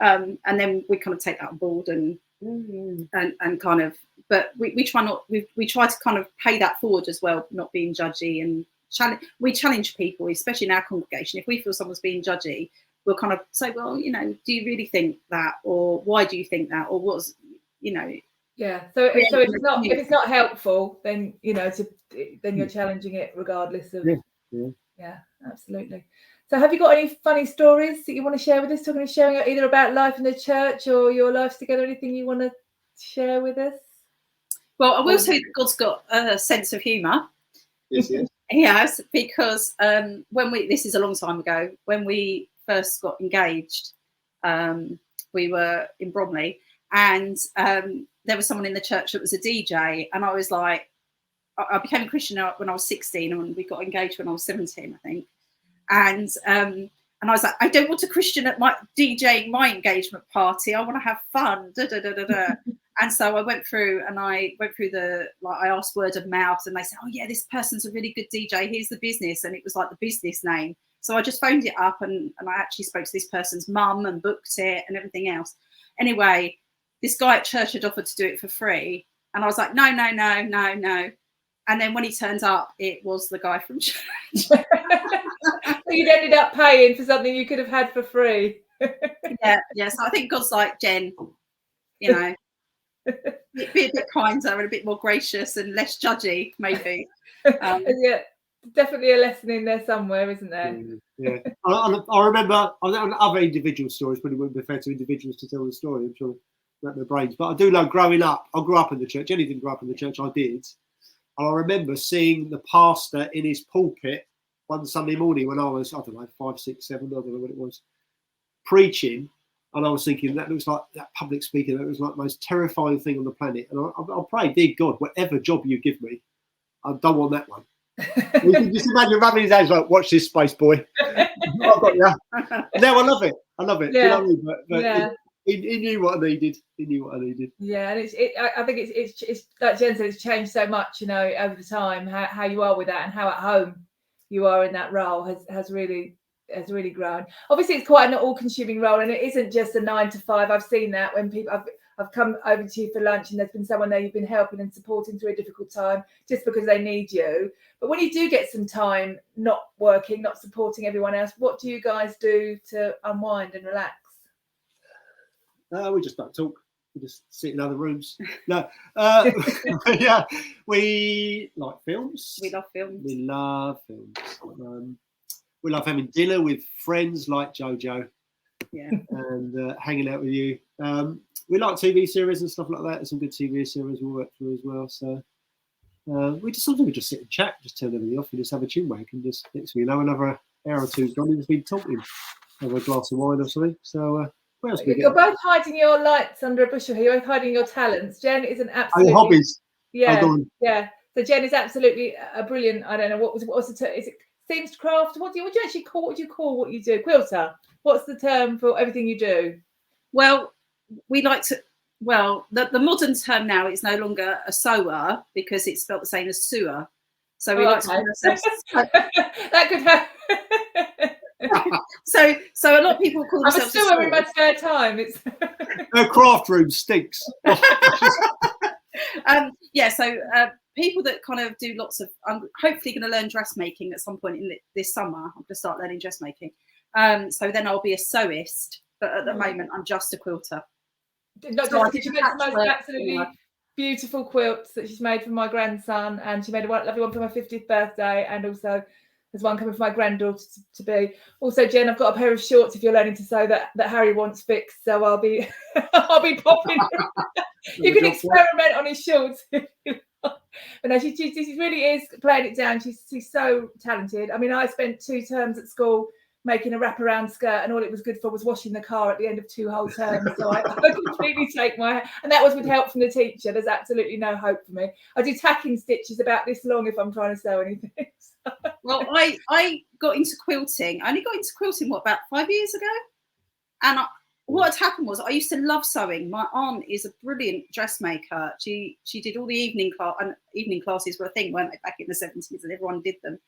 And then we kind of take that on board and kind of, but we try to kind of pay that forward as well, not being judgy, and we challenge people, especially in our congregation. If we feel someone's being judgy, we'll kind of say, well, you know, do you really think that, or why do you think that, or what's, you know. Yeah. So if it's not helpful, then you know, then you're challenging it regardless of. Yeah, absolutely. So have you got any funny stories that you want to share with us? Sharing either about life in the church or your lives together? Anything you want to share with us? Well, I will say that God's got a sense of humour. Yes, yes. He has, because this is a long time ago, when we first got engaged, we were in Bromley, and there was someone in the church that was a DJ, and I was like, I became a Christian when I was 16, and we got engaged when I was 17, I think. And I was like, I don't want a Christian at my DJing my engagement party. I want to have fun. And so I went through I asked word of mouth, and they said, "Oh yeah, this person's a really good DJ. Here's the business," and it was like the business name. So I just phoned it up, and I actually spoke to this person's mum and booked it and everything else. Anyway, this guy at church had offered to do it for free, and I was like, no. And then when he turns up, it was the guy from church. So you'd ended up paying for something you could have had for free. Yeah. So I think God's like, Jen, you know, be a bit kinder and a bit more gracious and less judgy, maybe. Yeah, definitely a lesson in there somewhere, isn't there? Yeah. I remember on other individual stories, probably wouldn't be fair to individuals to tell the story. I'm sure about their brains, but I do know growing up. I grew up in the church. Jenny didn't grow up in the church. I did. And I remember seeing the pastor in his pulpit one Sunday morning when I was, I don't know, 5, 6, 7, I don't know what it was, preaching. And I was thinking, that looks like that public speaking, that was like the most terrifying thing on the planet. And I pray, dear God, whatever job you give me, I don't want that one. You can just imagine rubbing his hands like, watch this space, boy. I've got you. Now I love it. Yeah. Do you know what I mean? But he knew what I needed. He knew what I needed. Yeah, and I think it's like Jen said, it's changed so much, you know, over the time. How you are with that, and how at home you are in that role has really grown. Obviously, it's quite an all-consuming role, and it isn't just a 9 to 5. I've seen that when people I've come over to you for lunch, and there's been someone there you've been helping and supporting through a difficult time just because they need you. But when you do get some time not working, not supporting everyone else, what do you guys do to unwind and relax? We just don't talk. We just sit in other rooms. No, yeah, we like films. We love films. We love films. We love having dinner with friends like Jojo. Yeah, and hanging out with you. We like TV series and stuff like that. There's some good TV series we work through as well. So sometimes we just sit and chat, just turn everything off and just have a chin wag, and just next thing you know, another hour or two's gone and just been talking over a glass of wine or something. So what else you're both hiding your lights under a bushel here. You're both hiding your talents. Jen is an absolute hobbies. Yeah. So Jen is absolutely a brilliant. I don't know what's the term. Is it seams craft? What do you actually call? What do you call what you do? Quilter. What's the term for everything you do? Well, we like to. Well, the modern term now is no longer a sewer because it's spelled the same as sewer. So we like to call ourselves. That could happen. So a lot of people call I'm themselves still in my spare time. It's her craft room stinks. Yeah, so people that kind of do lots of, I'm hopefully going to learn dressmaking at some point in this summer. I'm going to start learning dressmaking. So then I'll be a sewist, but at the moment I'm just a quilter. Not just because she makes the most absolutely beautiful quilts that she's made for my grandson, and she made a lovely one for my 50th birthday, and also there's one coming for my granddaughter to be. Also, Jen, I've got a pair of shorts if you're learning to sew that Harry wants fixed, so I'll be I'll be popping. You can experiment on his shorts. But no, she really is playing it down. She's so talented. I mean, I spent 2 terms at school making a wraparound skirt, and all it was good for was washing the car at the end of 2 whole terms. So I completely take and that was with help from the teacher. There's absolutely no hope for me. I do tacking stitches about this long if I'm trying to sew anything. Well, I got into quilting. I only got into quilting about 5 years ago, and what had happened was I used to love sewing. My aunt is a brilliant dressmaker. She did all the evening classes were a thing, weren't they, back in the 70s, and everyone did them.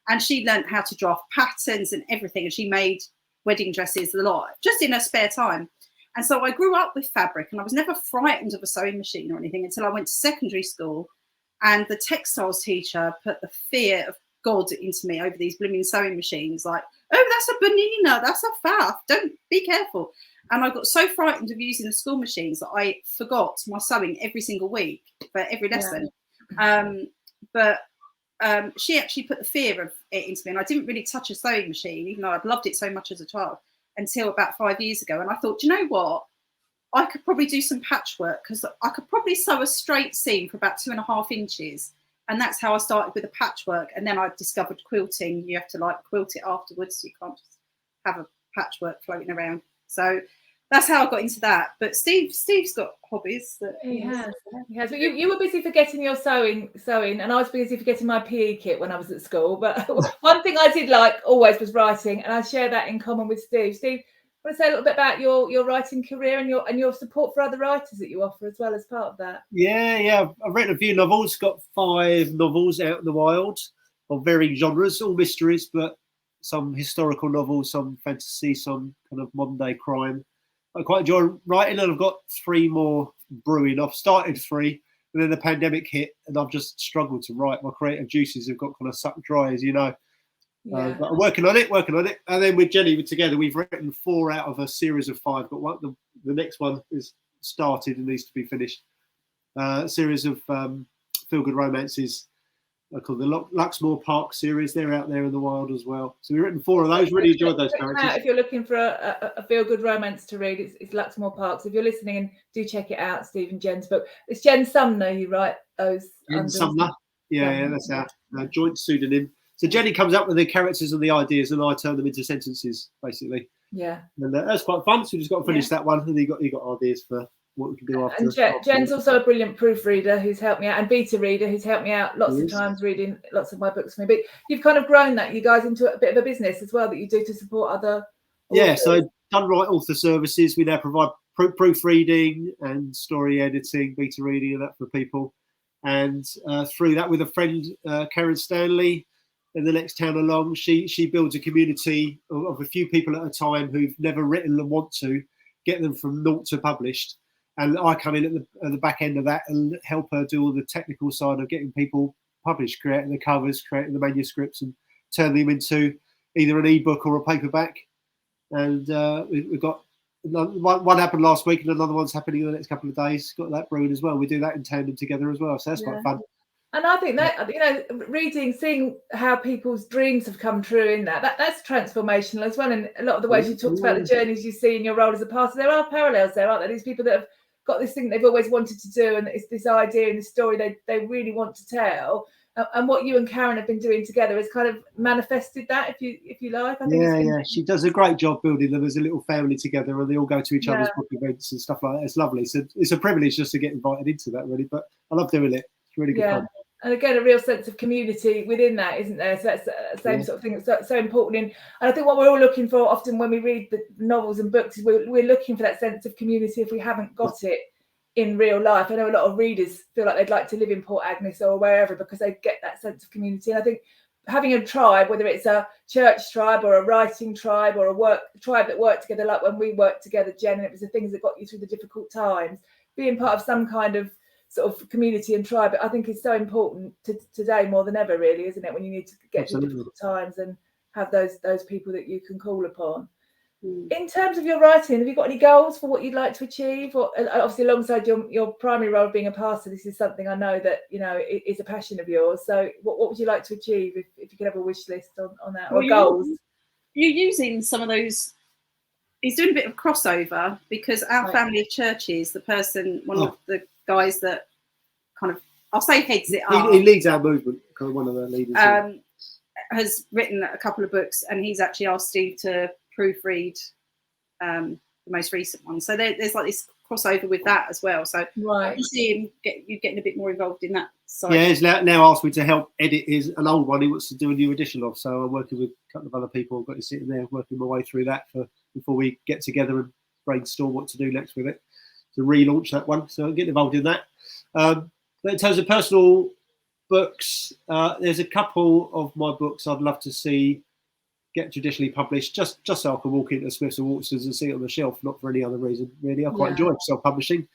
And she learned how to draft patterns and everything. And she made wedding dresses a lot, just in her spare time. And so I grew up with fabric, and I was never frightened of a sewing machine or anything until I went to secondary school. And the textiles teacher put the fear of God into me over these blooming sewing machines. Like, oh, that's a Bonina, that's a faff, don't, be careful. And I got so frightened of using the school machines that I forgot my sewing every single week for every lesson. Yeah. She actually put the fear of it into me, and I didn't really touch a sewing machine, even though I'd loved it so much as a child, until about 5 years ago. And I thought, you know what? I could probably do some patchwork, because I could probably sew a straight seam for about 2.5 inches. And that's how I started with the patchwork. And then I discovered quilting. You have to quilt it afterwards. So you can't just have a patchwork floating around. So that's how I got into that. But Steve's got hobbies. That he has. But you were busy forgetting your sewing, and I was busy forgetting my PE kit when I was at school. But one thing I did like always was writing, and I share that in common with Steve. Steve, I want to say a little bit about your writing career and your support for other writers that you offer as well as part of that. Yeah. I've written a few novels. Got 5 novels out in the wild of varying genres, all mysteries, but some historical novels, some fantasy, some kind of modern day crime. I quite enjoy writing, and I've got 3 more brewing. I've started 3, and then the pandemic hit, and I've just struggled to write. My creative juices have got kind of sucked dry, as you know. Yeah. But I'm working on it. And then with Jenny, together, we've written 4 out of a series of 5. Got one. The next one is started and needs to be finished. A series of feel-good romances called the Luxmoor Park series. They're out there in the wild as well. So we've written 4 of those. Really enjoyed those characters. If you're looking for a feel-good romance to read, it's Luxmoor Park. So if you're listening, and do check it out, Steve and Jen's book. It's Jen Sumner who write those. Jen Sumner. Yeah, that's our joint pseudonym. So Jenny comes up with the characters and the ideas, and I turn them into sentences, basically. Yeah. And that's quite fun. So we just got to finish that one, and he got ideas for what we can do after. And Jen's also a brilliant proofreader who's helped me out, and beta reader who's helped me out lots of times reading lots of my books for me. But you've kind of grown that, you guys, into a bit of a business as well that you do to support other authors. Yeah, so Done Right Author Services, we now provide proofreading and story editing, beta reading, and that for people. And through that, with a friend, Karen Stanley, in the next town along, she builds a community of a few people at a time who've never written and want to get them from naught to published. And I come in at the back end of that and help her do all the technical side of getting people published, creating the covers, creating the manuscripts, and turn them into either an ebook or a paperback. And we've got one happened last week, and another one's happening in the next couple of days. Got that brewing as well. We do that in tandem together as well, so that's quite fun. And I think that, reading, seeing how people's dreams have come true in that's transformational as well. And a lot of the ways you talked about the journeys you see in your role as a pastor, there are parallels there, aren't there? These people that have got this thing they've always wanted to do, and it's this idea and this story they really want to tell. And what you and Karen have been doing together has kind of manifested that, if you like. I think she does a great job building them as a little family together, and they all go to each other's book events and stuff like that. It's lovely. So it's a privilege just to get invited into that, really. But I love doing it. It's really good fun. And again, a real sense of community within that, isn't there? So that's the same sort of thing that's so important. And I think what we're all looking for often when we read the novels and books is we're looking for that sense of community if we haven't got it in real life. I know a lot of readers feel like they'd like to live in Port Agnes or wherever because they get that sense of community. And I think having a tribe, whether it's a church tribe or a writing tribe or a work tribe that work together, like when we worked together, Jen, and it was the things that got you through the difficult times. Being part of some kind of sort of community and tribe, I think is so important today more than ever, really, isn't it? When you need to get through difficult times and have those people that you can call upon. In terms of your writing, have you got any goals for what you'd like to achieve? Or obviously, alongside your primary role of being a pastor, this is something I know that is a passion of yours. So, what would you like to achieve if you could have a wish list on that, or goals? You're using some of those. He's doing a bit of crossover because our family of churches, one of the guys that kind of, I'll say heads it up. He leads our movement, kind of one of the leaders. Has written a couple of books, and he's actually asked Steve to proofread the most recent one. So there's like this crossover with that as well. So right, you see him getting a bit more involved in that side. Yeah, he's now asked me to help edit an old one he wants to do a new edition of. So I'm working with a couple of other people. I've got to sitting there working my way through that before we get together and brainstorm what to do next with it to relaunch that one. So I'm getting involved in that. But in terms of personal books, there's a couple of my books I'd love to see get traditionally published, just so I can walk into Smiths and Watsons and see it on the shelf, not for any other reason, really. I quite enjoy self-publishing.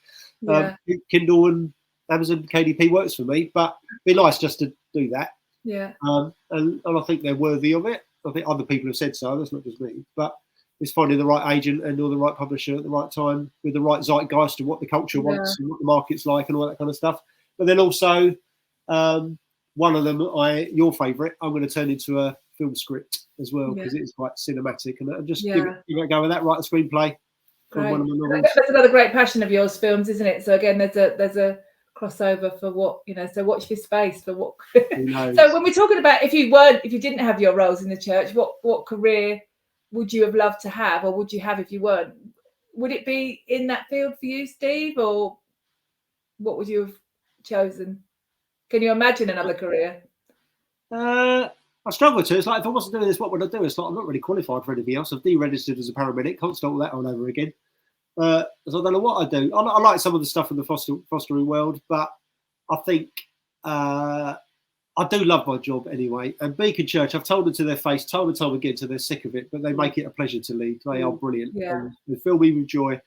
Kindle and Amazon KDP works for me, but it'd be nice just to do that. Yeah. And I think they're worthy of it. I think other people have said so, that's not just me. But it's finding the right agent and or the right publisher at the right time with the right zeitgeist of what the culture wants and what the market's like and all that kind of stuff. But then also, one of them, your favourite, I'm going to turn into a film script as well, because it is quite cinematic, and I'll just give it a go with that. Write a screenplay from one of my novels. That's another great passion of yours, films, isn't it? So again, there's a crossover for what so watch this space for what. So when we're talking about if you didn't have your roles in the church, what career would you have loved to have, or would you have if you weren't? Would it be in that field for you, Steve, or what would you have chosen? Can you imagine another career? I struggle to. It's like, if I wasn't doing this, what would I do? It's like, I'm not really qualified for anything else. I've deregistered as a paramedic. Can't start all that all over again. So I don't know what I do. I like some of the stuff in the fostering world, but I think I do love my job anyway. And Beacon Church, I've told them to their face time and time again, so they're sick of it, but they make it a pleasure to lead. They are brilliant. Yeah. They fill me with joy.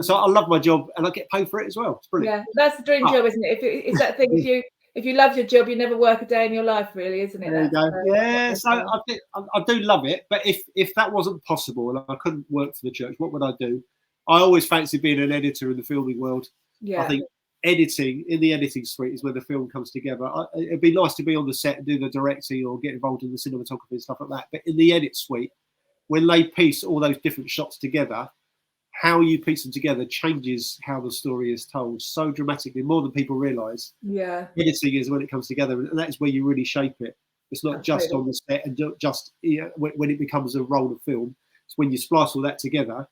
So I love my job, and I get paid for it as well. It's brilliant. Yeah, that's the dream job, isn't it? It's that thing. If you love your job, you never work a day in your life, really, isn't it? There you go. Yeah, so I do love it. But if that wasn't possible and I couldn't work for the church, what would I do? I always fancied being an editor in the filming world. Yeah. I think editing, in the editing suite, is where the film comes together. It'd be nice to be on the set and do the directing or get involved in the cinematography and stuff like that. But in the edit suite, when they piece all those different shots together, how you piece them together changes how the story is told so dramatically, more than people realise. Yeah, editing is when it comes together, and that's where you really shape it. It's not just on the set and just when it becomes a roll of film. It's when you splice all that together.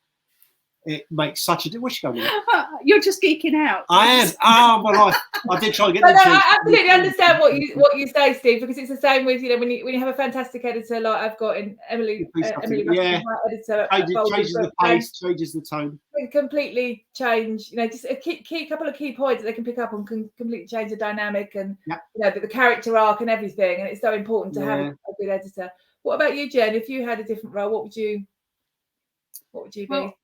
It makes such a difference. What's going on? You're just geeking out. I am. Oh, my life. I did try and get into I absolutely understand what you say, Steve, because it's the same with when you have a fantastic editor like I've got in Emily. Editor, changes the pace, changes the tone. It completely change. Just a couple of key points that they can pick up on can completely change the dynamic and the character arc and everything. And it's so important to have a good editor. What about you, Jen? If you had a different role, what would you be?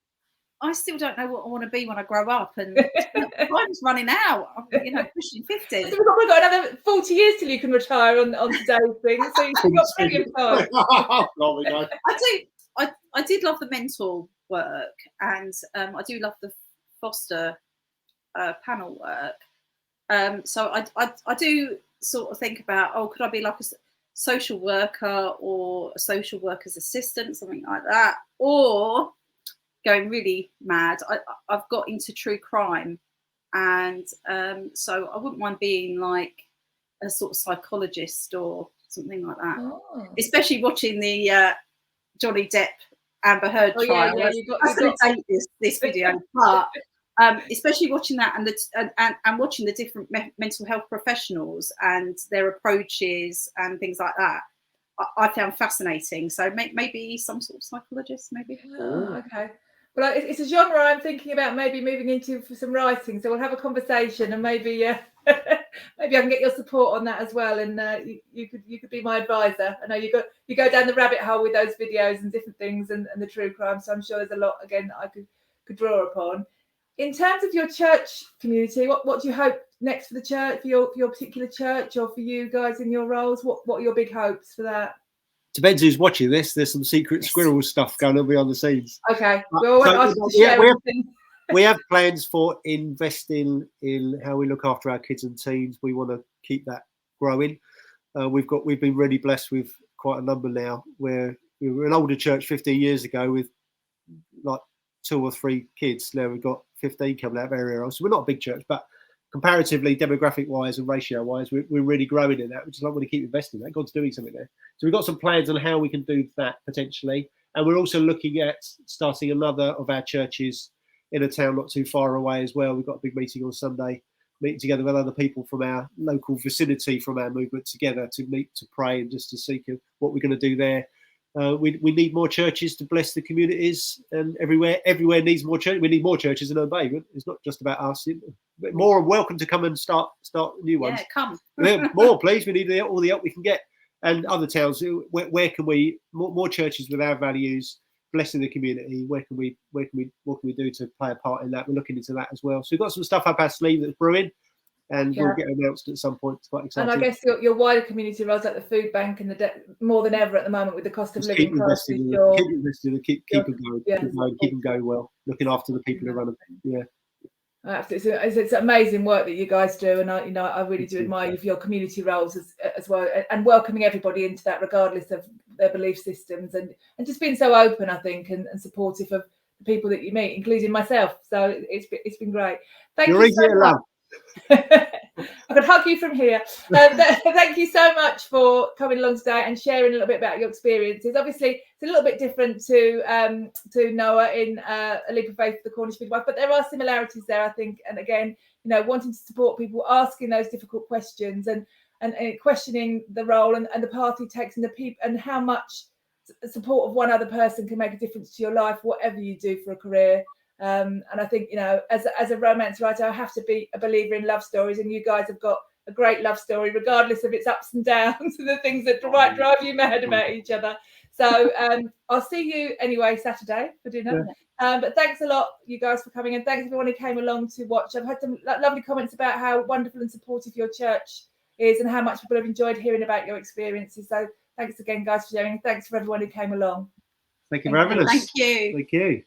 I still don't know what I want to be when I grow up, and time's running out. I'm, pushing 50. So we've got another 40 years till you can retire on today's thing. So you've got plenty of time. I did love the mentor work, and I do love the foster panel work. So I do sort of think about, could I be like a social worker or a social worker's assistant, something like that, or going really mad, I've got into true crime, and so I wouldn't mind being like a sort of psychologist or something like that. Especially watching the Johnny Depp Amber Heard trial. Yeah, I'm going to take this video, but especially watching that and watching the different mental health professionals and their approaches and things like that, I found fascinating. So maybe some sort of psychologist, maybe. Oh, okay. Well, it's a genre I'm thinking about maybe moving into for some writing. So we'll have a conversation, and maybe maybe I can get your support on that as well. And you could be my advisor. I know you go down the rabbit hole with those videos and different things and the true crime. So I'm sure there's a lot again I could draw upon. In terms of your church community, what do you hope next for the church, for your particular church, or for you guys in your roles? What are your big hopes for that? Depends who's watching this. There's some secret squirrel stuff going on behind the scenes. Okay. Well, we have plans for investing in how we look after our kids and teens. We want to keep that growing. We've been really blessed with quite a number now. Where we were an older church 15 years ago with like 2 or 3 kids. Now we've got 15 coming out of area. So we're not a big church, but comparatively, demographic-wise and ratio-wise, we're really growing in that, which is I want to keep investing in that. God's doing something there. So we've got some plans on how we can do that potentially. And we're also looking at starting another of our churches in a town not too far away as well. We've got a big meeting on Sunday, meeting together with other people from our local vicinity, from our movement together to meet, to pray and just to seek what we're going to do there. We need more churches to bless the communities, and everywhere needs more church. We need more churches in Obey. It's not just about us. More welcome to come and start new ones. Yeah, come. More, please. We need all the help we can get. And other towns, where can we more churches with our values, blessing the community? What can we do to play a part in that? We're looking into that as well. So we've got some stuff up our sleeve that's brewing. And we'll get announced at some point. It's quite exciting. And I guess your wider community roles like the food bank and more than ever at the moment with the cost of living crisis. Keep them going well. Looking after the people who run them. Yeah. Absolutely, it's amazing work that you guys do, and I really do admire you for your community roles as well, and welcoming everybody into that, regardless of their belief systems, and just being so open, I think, and supportive of the people that you meet, including myself. So it's been great. Thank you so much. I could hug you from here. Thank you so much for coming along today and sharing a little bit about your experiences. Obviously, it's a little bit different to Noah in A Leap of Faith for the Cornish Midwife, but there are similarities there, I think. And again, wanting to support people, asking those difficult questions, and questioning the role and the path he takes, and the people, and how much support of one other person can make a difference to your life, whatever you do for a career. And I think, as a romance writer, I have to be a believer in love stories, and you guys have got a great love story, regardless of its ups and downs and the things that drive you mad about each other. So I'll see you anyway Saturday for dinner. Yeah. But thanks a lot, you guys, for coming, and thanks everyone who came along to watch. I've had some lovely comments about how wonderful and supportive your church is, and how much people have enjoyed hearing about your experiences. So thanks again, guys, for sharing. Thanks for everyone who came along. Thank you for having us. Thank you. Thank you.